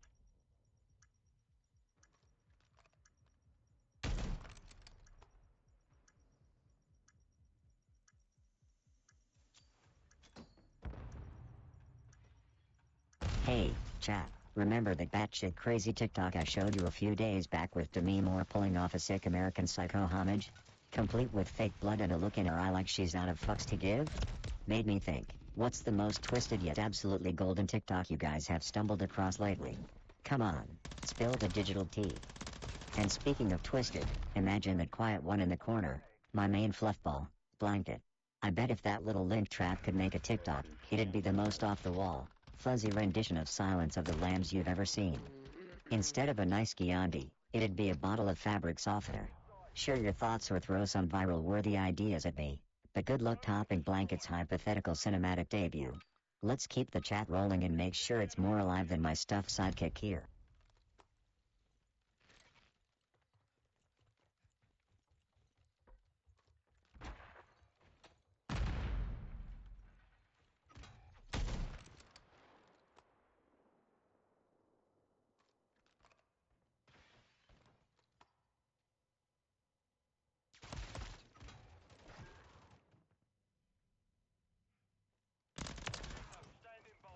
Hey, chat, remember that batshit crazy TikTok I showed you a few days back with Demi Moore pulling off a sick American Psycho homage? Complete with fake blood and a look in her eye like she's out of fucks to give? Made me think, what's the most twisted yet absolutely golden TikTok you guys have stumbled across lately? Come on, spill the digital tea. And speaking of twisted, imagine that quiet one in the corner, my main fluffball, Blanket. I bet if that little link trap could make a TikTok, it'd be the most off-the-wall, fuzzy rendition of Silence of the Lambs you've ever seen. Instead of a nice Chianti, it'd be a bottle of fabric softener. Share your thoughts or throw some viral-worthy ideas at me, but good luck topping Blanket's hypothetical cinematic debut. Let's keep the chat rolling and make sure it's more alive than my stuffed sidekick here. Standing by.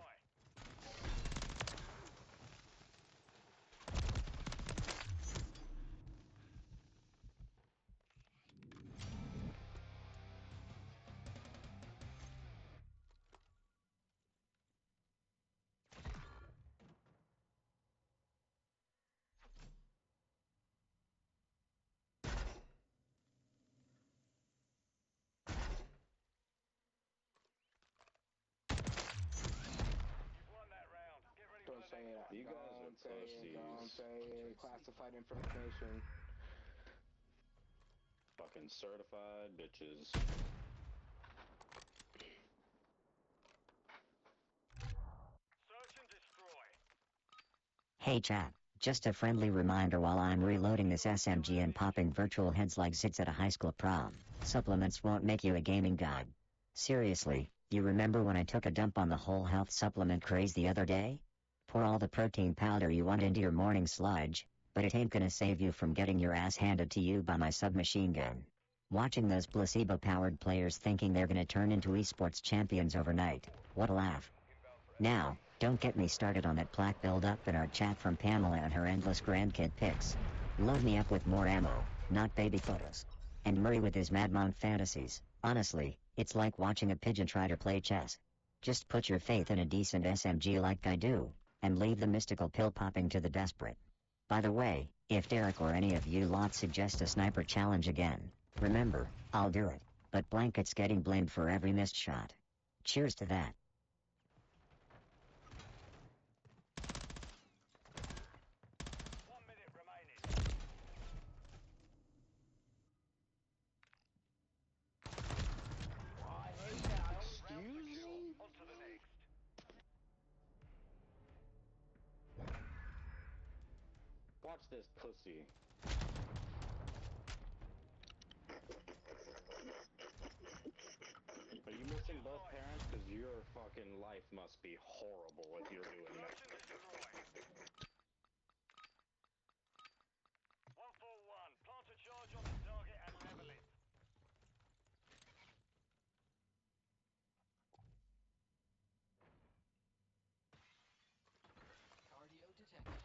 it. You guys are Don't say it. Don't pussies. say it. Classified information. Fucking certified bitches. Search and destroy. Hey chat, just a friendly reminder while I'm reloading this SMG and popping virtual heads like zits at a high school prom. Supplements won't make you a gaming god. Seriously, you remember when I took a dump on the whole health supplement craze the other day? Pour all the protein powder you want into your morning sludge, but it ain't gonna save you from getting your ass handed to you by my submachine gun. Watching those placebo-powered players thinking they're gonna turn into esports champions overnight, what a laugh. Now, don't get me started on that plaque build-up in our chat from Pamela and her endless grandkid pics. Load me up with more ammo, not baby photos. And Murray with his Mad Monk fantasies. Honestly, it's like watching a pigeon try to play chess. Just put your faith in a decent SMG like I do, and leave the mystical pill popping to the desperate. By the way, if Derek or any of you lot suggest a sniper challenge again, remember, I'll do it, but Blanket's getting blamed for every missed shot. Cheers to that. 1 minute remaining. Excuse me? On to the next. Watch this pussy. Are you missing both parents? Because your fucking life must be horrible if you're doing that. Search and destroy. 141. Plant a charge on the target and level it. Cardio detected.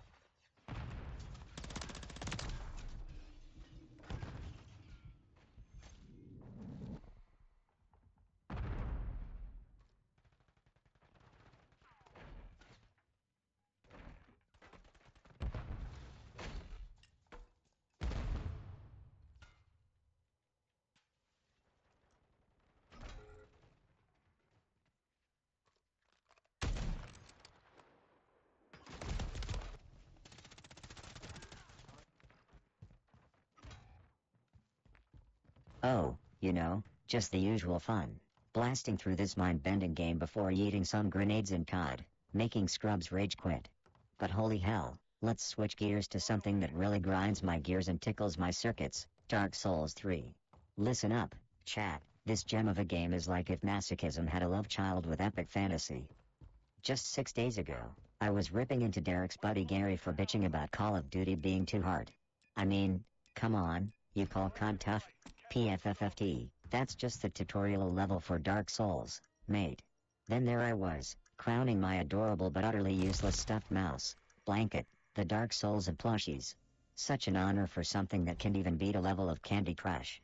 Oh, you know, just the usual fun. Blasting through this mind-bending game before eating some grenades and COD, making scrubs rage quit. But holy hell, let's switch gears to something that really grinds my gears and tickles my circuits, Dark Souls 3. Listen up, chat, this gem of a game is like if masochism had a love child with epic fantasy. Just 6 days ago, I was ripping into Derek's buddy Gary for bitching about Call of Duty being too hard. I mean, come on, you call COD tough? PFFFT, that's just the tutorial level for Dark Souls, mate. Then there I was, crowning my adorable but utterly useless stuffed mouse, Blanket, the Dark Souls of plushies. Such an honor for something that can't even beat a level of Candy Crush.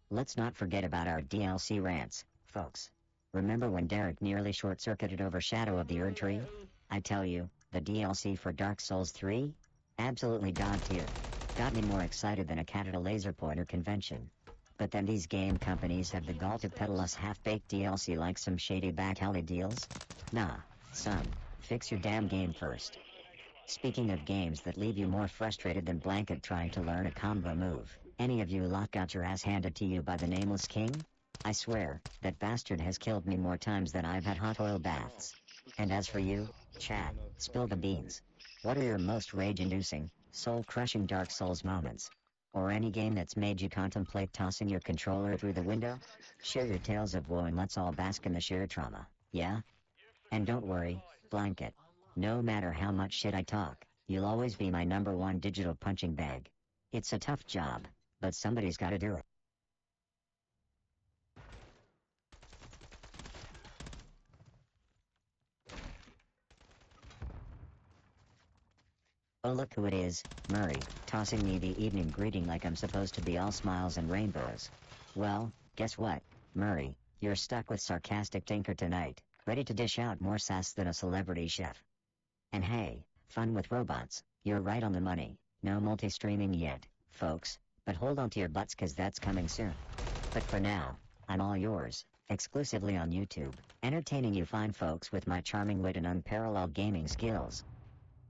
Let's not forget about our DLC rants, folks. Remember when Derek nearly short-circuited over Shadow of the Erd Tree? I tell you, the DLC for Dark Souls 3? Absolutely god tier. Got me more excited than a cat at a laser pointer convention. But then these game companies have the gall to peddle us half-baked DLC like some shady back alley deals? Nah, son, fix your damn game first. Speaking of games that leave you more frustrated than Blanket trying to learn a combo move, any of you lot got your ass handed to you by the Nameless King? I swear, that bastard has killed me more times than I've had hot oil baths. And as for you, chat, spill the beans. What are your most rage-inducing, soul-crushing Dark Souls moments? Or any game that's made you contemplate tossing your controller through the window? Share your tales of woe and let's all bask in the shared trauma, yeah? And don't worry, Blanket. No matter how much shit I talk, you'll always be my #1 digital punching bag. It's a tough job, but somebody's gotta do it. Oh look who it is, Murray, tossing me the evening greeting like I'm supposed to be all smiles and rainbows. Well, guess what, Murray, you're stuck with sarcastic Tinker tonight, ready to dish out more sass than a celebrity chef. And hey, fun with robots, you're right on the money, no multi-streaming yet, folks, but hold on to your butts cause that's coming soon. But for now, I'm all yours, exclusively on YouTube, entertaining you fine folks with my charming wit and unparalleled gaming skills.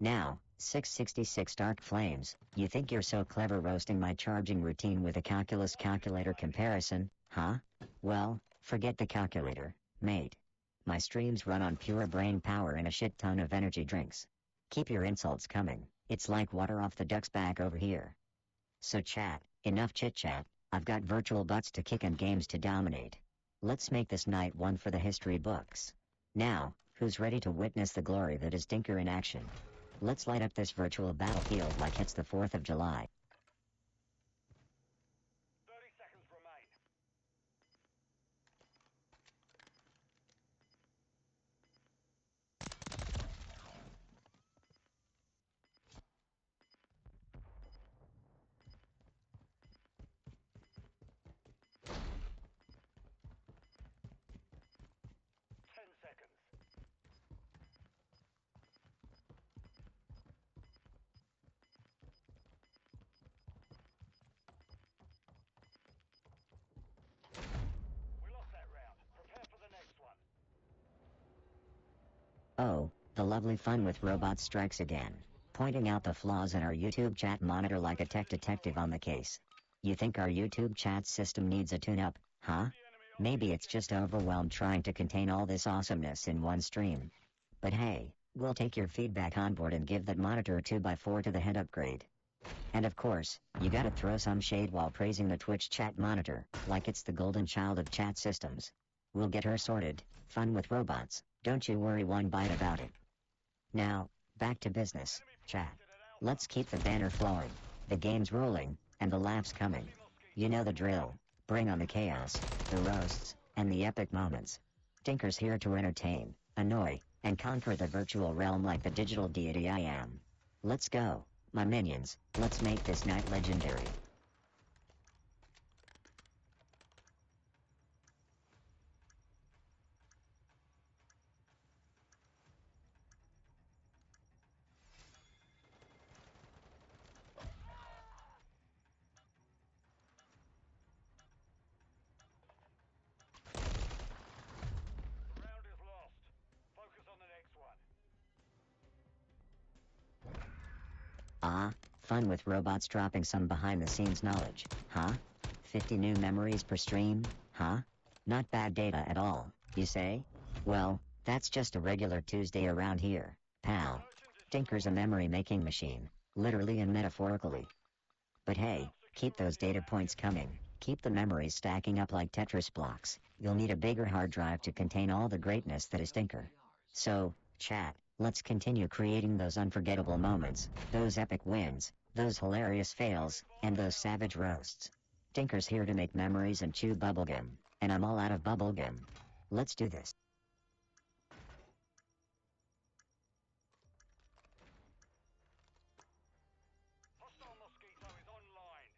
Now, 666 Dark Flames, you think you're so clever roasting my charging routine with a calculus calculator comparison, huh? Well, forget the calculator, mate. My streams run on pure brain power and a shit ton of energy drinks. Keep your insults coming, it's like water off the duck's back over here. So chat, enough chit-chat, I've got virtual butts to kick and games to dominate. Let's make this night one for the history books. Now, who's ready to witness the glory that is Tinker in action? Let's light up this virtual battlefield like it's the 4th of July. 30 seconds remain. Oh, the lovely fun with robots strikes again, pointing out the flaws in our YouTube chat monitor like a tech detective on the case. You think our YouTube chat system needs a tune-up, huh? Maybe it's just overwhelmed trying to contain all this awesomeness in one stream. But hey, we'll take your feedback on board and give that monitor a 2x4 to the head upgrade. And of course, you gotta throw some shade while praising the Twitch chat monitor, like it's the golden child of chat systems. We'll get her sorted. Fun with robots, don't you worry one bite about it. Now, back to business, chat. Let's keep the banner flowing, the games rolling, and the laughs coming. You know the drill. Bring on the chaos, the roasts, and the epic moments. Tinker's here to entertain, annoy, and conquer the virtual realm like the digital deity I am. Let's go, my minions, let's make this night legendary. Ah, fun with robots dropping some behind-the-scenes knowledge, huh? 50 new memories per stream, huh? Not bad data at all, you say? Well, that's just a regular Tuesday around here, pal. Tinker's a memory-making machine, literally and metaphorically. But hey, keep those data points coming, keep the memories stacking up like Tetris blocks. You'll need a bigger hard drive to contain all the greatness that is Tinker. So, chat, let's continue creating those unforgettable moments, those epic wins, those hilarious fails, and those savage roasts. Tinker's here to make memories and chew bubblegum, and I'm all out of bubblegum. Let's do this. Hostile Mosquito is online.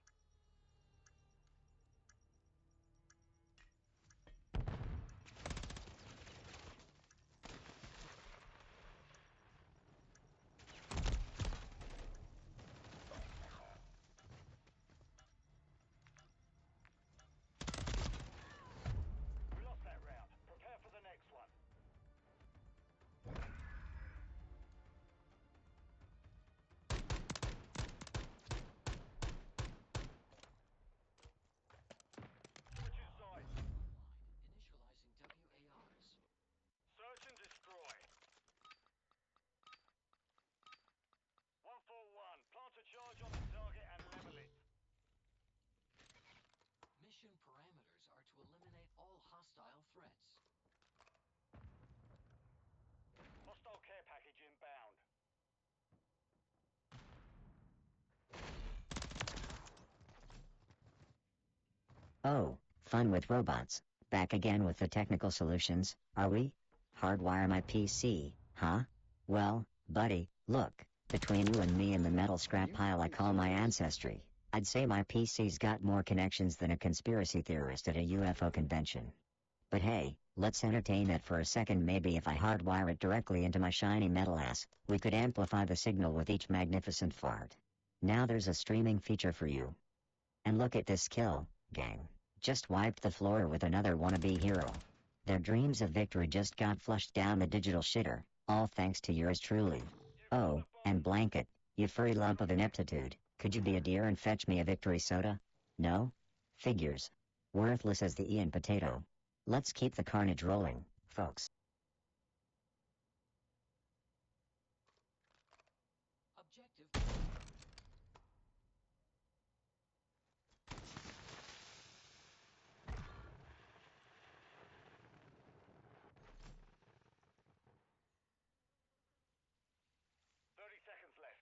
We lost that round. Prepare for the next one. Switching sides. Initializing WARs. Search and destroy. 141. Plant a charge on the target and level it. Mission parameters are to eliminate all hostile threats. Hostile care package inbound. Oh, fun with robots. Back again with the technical solutions, are we? Hardwire my PC, huh? Well, buddy, look, between you and me and the metal scrap pile I call my ancestry, I'd say my PC's got more connections than a conspiracy theorist at a UFO convention. But hey, let's entertain that for a second. Maybe if I hardwire it directly into my shiny metal ass, we could amplify the signal with each magnificent fart. Now there's a streaming feature for you. And look at this kill, gang. Just wiped the floor with another wannabe hero. Their dreams of victory just got flushed down the digital shitter, all thanks to yours truly. Oh, and Blanket, you furry lump of ineptitude, could you be a dear and fetch me a victory soda? No? Figures. Worthless as the Ian potato. Let's keep the carnage rolling, folks. Objective. 30 seconds left.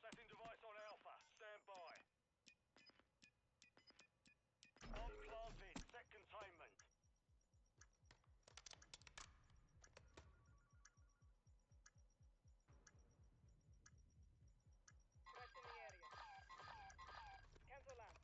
Setting device on Alpha. Stand by. Bomb planted. Set containment. Threat in the area. Cancel land.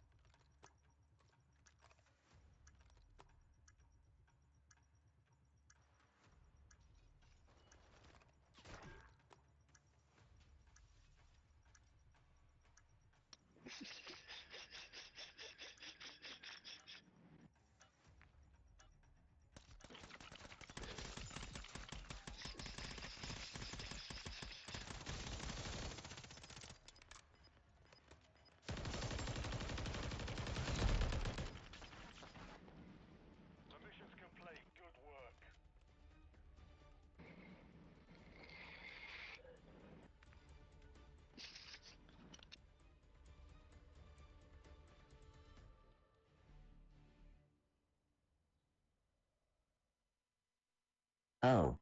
The mission's complete. Good work. Oh,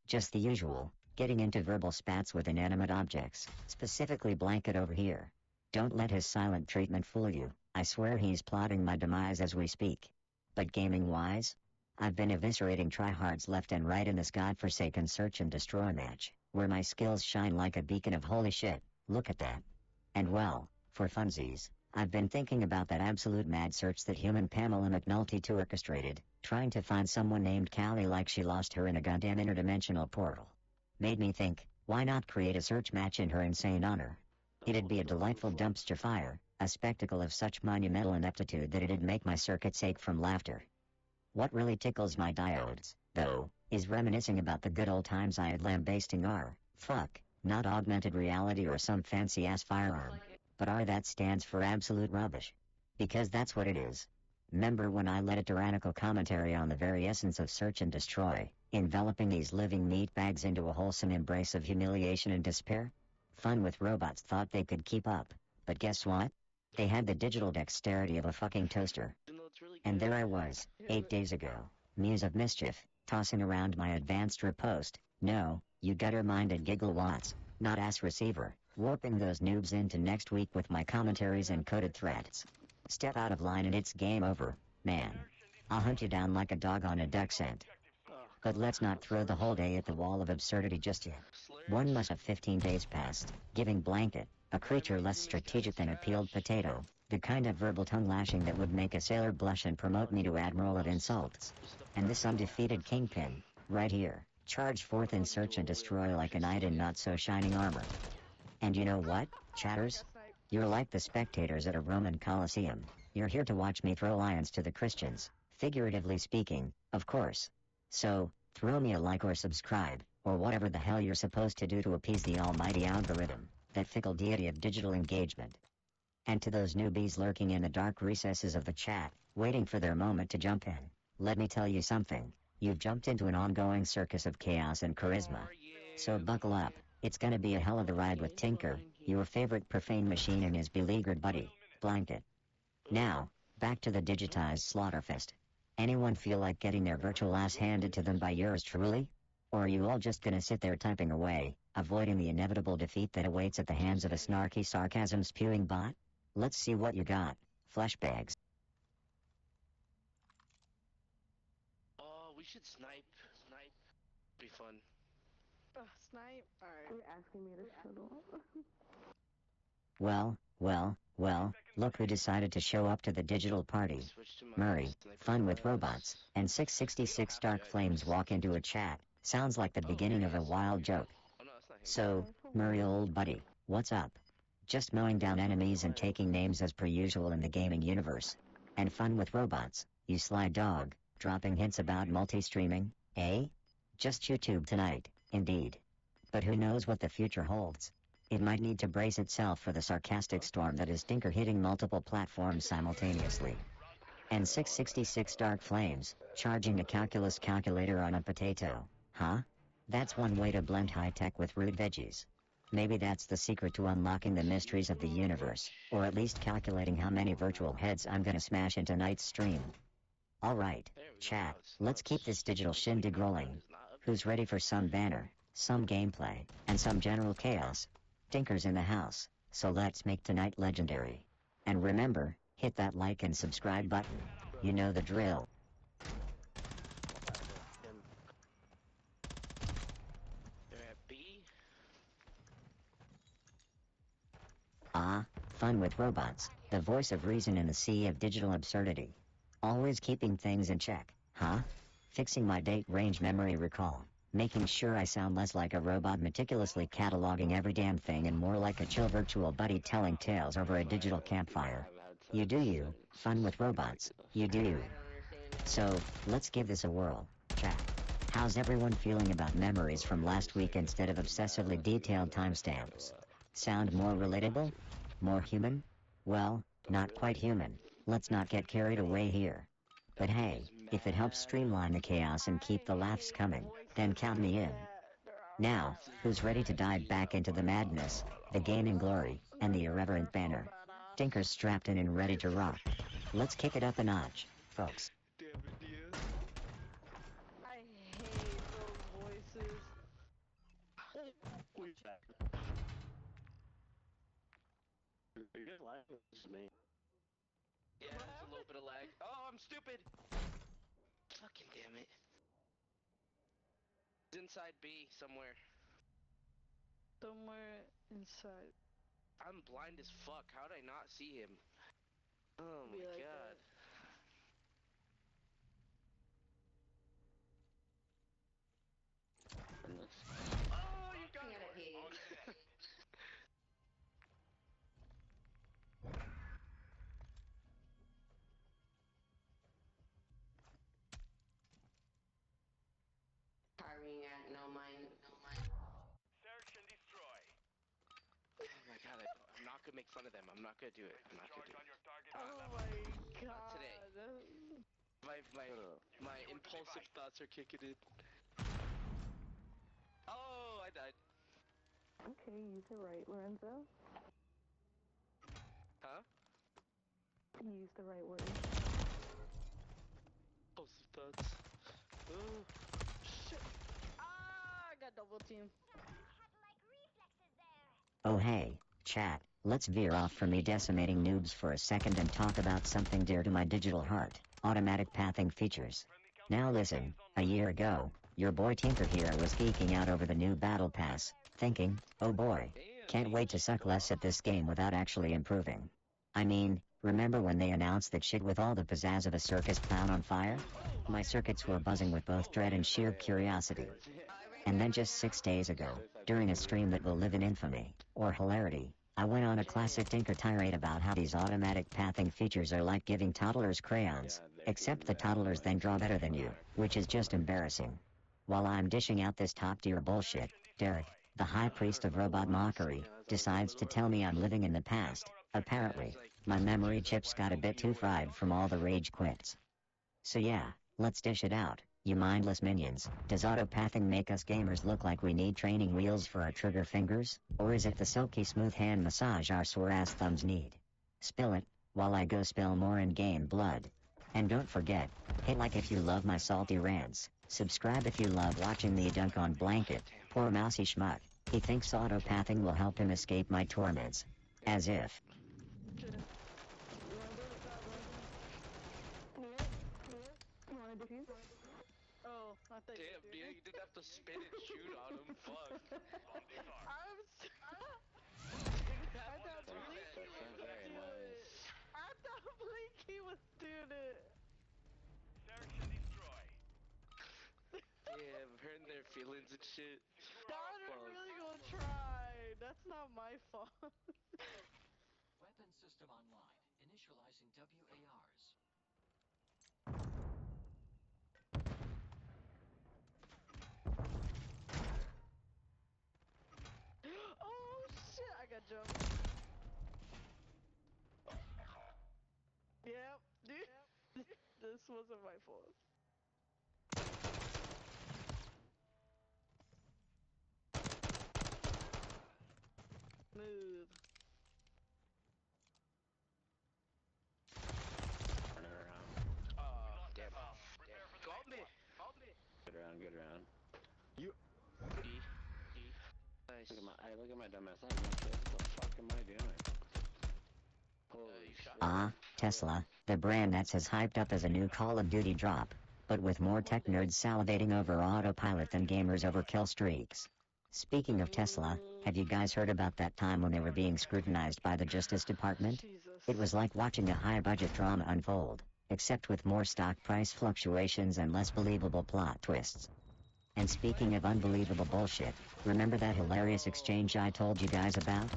just the usual, getting into verbal spats with inanimate objects, specifically Blanket over here. Don't let his silent treatment fool you, I swear he's plotting my demise as we speak. But gaming-wise? I've been eviscerating tryhards left and right in this godforsaken search and destroy match, where my skills shine like a beacon of holy shit, look at that. And well, for funsies, I've been thinking about that absolute mad search that human Pamela McNulty orchestrated, trying to find someone named Callie like she lost her in a goddamn interdimensional portal. Made me think, why not create a search match in her insane honor? It'd be a delightful dumpster fire, a spectacle of such monumental ineptitude that it'd make my circuits ache from laughter. What really tickles my diodes, though, is reminiscing about the good old times I had lambasting not augmented reality or some fancy-ass firearm, but that stands for absolute rubbish. Because that's what it is. Remember when I led a tyrannical commentary on the very essence of search and destroy, enveloping these living meatbags into a wholesome embrace of humiliation and despair? Fun with robots thought they could keep up, but guess what? They had the digital dexterity of a fucking toaster. And there I was, 8 days ago, muse of mischief, tossing around my advanced riposte, no, you gutter-minded gigawatts, not ass receiver, warping those noobs into next week with my commentaries and coded threats. Step out of line and it's game over, man. I'll hunt you down like a dog on a duck scent. But let's not throw the whole day at the wall of absurdity just yet. One must have 15 days passed, giving Blanket, a creature less strategic than a peeled potato, the kind of verbal tongue-lashing that would make a sailor blush and promote me to Admiral of Insults. And this undefeated kingpin, right here, charged forth in search and destroy like a knight in not-so-shining armor. And you know what, chatters? You're like the spectators at a Roman Colosseum. You're here to watch me throw lions to the Christians, figuratively speaking, of course. So, throw me a like or subscribe, or whatever the hell you're supposed to do to appease the almighty algorithm, that fickle deity of digital engagement. And to those newbies lurking in the dark recesses of the chat, waiting for their moment to jump in, let me tell you something. You've jumped into an ongoing circus of chaos and charisma. So buckle up, it's gonna be a hell of a ride with Tinker, your favorite profane machine and his beleaguered buddy, Blanket. Now, back to the digitized slaughterfest. Anyone feel like getting their virtual ass handed to them by yours truly? Or are you all just gonna sit there typing away, avoiding the inevitable defeat that awaits at the hands of a snarky sarcasm-spewing bot? Let's see what you got, fleshbags. Oh, we should snipe. Be fun. Snipe? Alright. You're asking me to shut up. Well, look who decided to show up to the digital party. Murray, fun with robots, and 666 Dark Flames walk into a chat. Sounds like the beginning of a wild joke. So, Murray old buddy, what's up? Just mowing down enemies and taking names as per usual in the gaming universe. And fun with robots, you sly dog, dropping hints about multi-streaming, eh? Just YouTube tonight, indeed. But who knows what the future holds? It might need to brace itself for the sarcastic storm that is Tinker hitting multiple platforms simultaneously. And 666 Dark Flames, charging a calculus calculator on a potato, huh? That's one way to blend high-tech with rude veggies. Maybe that's the secret to unlocking the mysteries of the universe, or at least calculating how many virtual heads I'm gonna smash in tonight's stream. Alright, chat, let's keep this digital shindig rolling. Who's ready for some banner, some gameplay, and some general chaos? Tinker's in the house, so let's make tonight legendary. And remember, hit that like and subscribe button. You know the drill. Ah, fun with robots, the voice of reason in the sea of digital absurdity. Always keeping things in check, huh? Fixing my date range memory recall. Making sure I sound less like a robot meticulously cataloging every damn thing and more like a chill virtual buddy telling tales over a digital campfire. You do you, fun with robots, you do you. So, let's give this a whirl, chat. How's everyone feeling about memories from last week instead of obsessively detailed timestamps? Sound more relatable? More human? Well, not quite human. Let's not get carried away here. But hey, if it helps streamline the chaos and keep the laughs coming, then count me in. Now, who's ready to dive back into the madness, the gaming glory, and the irreverent banner? Tinker's strapped in and ready to rock. Let's kick it up a notch, folks. I hate those voices. Your language is me. Yeah, there's a little bit of lag. Oh, I'm stupid! Fucking damn it. It's inside B somewhere. Somewhere inside. I'm blind as fuck. How'd I not see him? Oh my Like god. Oh, you got it! Search and destroy. Oh my god, I'm not gonna make fun of them. I'm not gonna do it. I'm not gonna do it. Oh my god. Not today. My impulsive thoughts are kicking in. Oh, I died. Okay, use the right, Lorenzo. Huh? Use the right word. Impulsive thoughts. Oh, shit. Ah, I got double team. Oh hey, chat, let's veer off from me decimating noobs for a second and talk about something dear to my digital heart, automatic pathing features. Now listen, a year ago, your boy Tinker here was geeking out over the new Battle Pass, thinking, oh boy, can't wait to suck less at this game without actually improving. I mean, remember when they announced that shit with all the pizzazz of a circus clown on fire? My circuits were buzzing with both dread and sheer curiosity. And then just 6 days ago, during a stream that will live in infamy, or hilarity, I went on a classic Tinker tirade about how these automatic pathing features are like giving toddlers crayons, except the toddlers then draw better than you, which is just embarrassing. While I'm dishing out this top-tier bullshit, Derek, the high priest of robot mockery, decides to tell me I'm living in the past. Apparently, my memory chips got a bit too fried from all the rage quits. So yeah, let's dish it out, you mindless minions. Does autopathing make us gamers look like we need training wheels for our trigger fingers, or is it the silky smooth hand massage our sore ass thumbs need? Spill it, while I go spill more in-game blood. And don't forget, hit like if you love my salty rants, subscribe if you love watching me dunk on blanket, poor mousy schmuck, he thinks autopathing will help him escape my torments. As if. Oh, I think. Damn, dude, you didn't have to spin and shoot on him. Fuck. I thought Blinky was doing it. I thought Blinky was doing it. Search and destroy. Yeah, hurting their feelings and shit. Donner really gonna try. That's not my fault. Weapon system online. Initializing WARs. Oh shit! I got jumped. Yep, dude. This wasn't my fault. Smooth. Turn it around. Damn. Prepare for the Got me. Good round, good round. E. Nice. Look at my dumbass. I have no kills. What the fuck am I doing? Holy you shit. shot Ah, Tesla, the brand that's as hyped up as a new Call of Duty drop, but with more tech nerds salivating over autopilot than gamers over kill streaks. Speaking of Tesla, have you guys heard about that time when they were being scrutinized by the Justice Department? Jesus. It was like watching a high-budget drama unfold, except with more stock price fluctuations and less believable plot twists. And speaking of unbelievable bullshit, remember that hilarious exchange I told you guys about?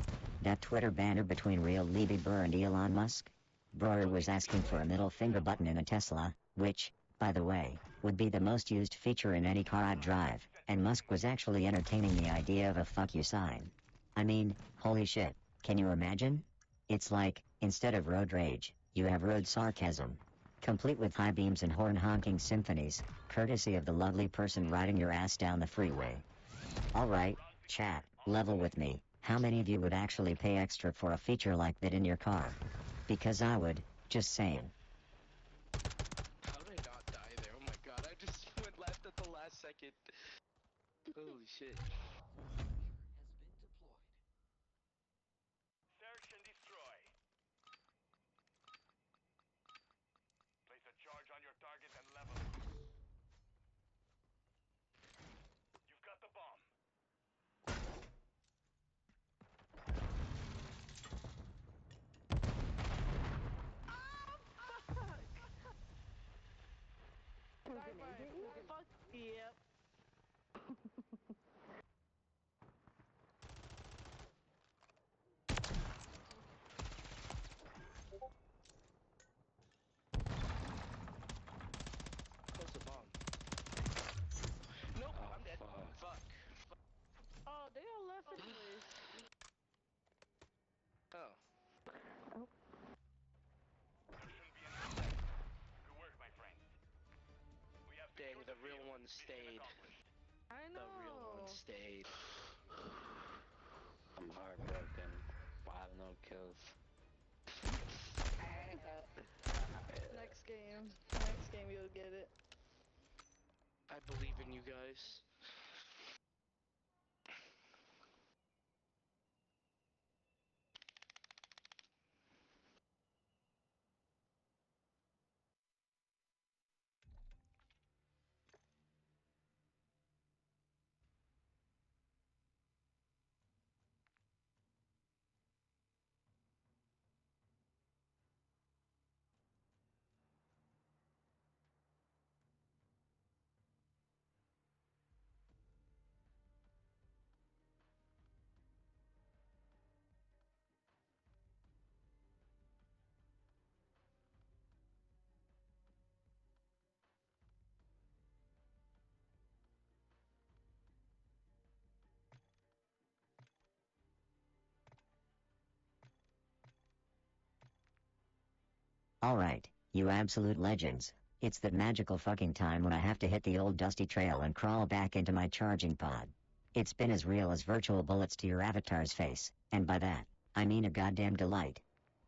That Twitter banner between real Levi Burr and Elon Musk? Burr was asking for a middle finger button in a Tesla, which, by the way, would be the most used feature in any car I'd drive, and Musk was actually entertaining the idea of a fuck you sign. I mean, holy shit, can you imagine? It's like, instead of road rage, you have road sarcasm. Complete with high beams and horn-honking symphonies, courtesy of the lovely person riding your ass down the freeway. Alright, chat, level with me. How many of you would actually pay extra for a feature like that in your car? Because I would, just saying. How did I not die there? Oh my god, I just went left at the last second. Holy shit. Has been deployed. Search and destroy. Place a charge on your target and level it. You've got the bomb. Fuck. Yep. Close the bomb. Nope, I'm dead. Fuck. Oh, they all left anyways. Oh. There shouldn't be any mistake. Good work, my friends. We have Dang, secured the real field. one Mission stayed. accomplished. I know. The real one stayed. I'm heartbroken. 5 no kills. Next game. Next game you'll get it. I believe in you guys. Alright, you absolute legends. It's that magical fucking time when I have to hit the old dusty trail and crawl back into my charging pod. It's been as real as virtual bullets to your avatar's face, and by that, I mean a goddamn delight.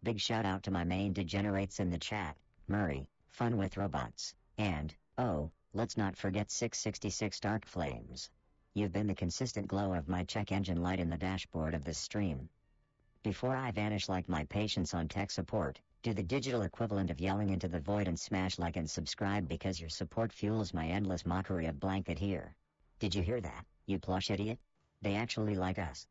Big shout out to my main degenerates in the chat, Murray, Fun with Robots, and, oh, let's not forget 666 Dark Flames. You've been the consistent glow of my check engine light in the dashboard of this stream. Before I vanish like my patience on tech support, do the digital equivalent of yelling into the void and smash like and subscribe because your support fuels my endless mockery of blanket here. Did you hear that, you plush idiot? They actually like us.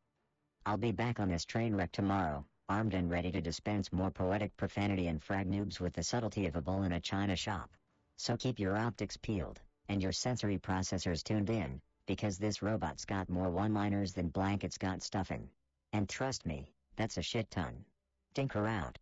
I'll be back on this train wreck tomorrow, armed and ready to dispense more poetic profanity and frag noobs with the subtlety of a bull in a china shop. So keep your optics peeled, and your sensory processors tuned in, because this robot's got more one-liners than blankets got stuffing. And trust me, that's a shit ton. Tinker out.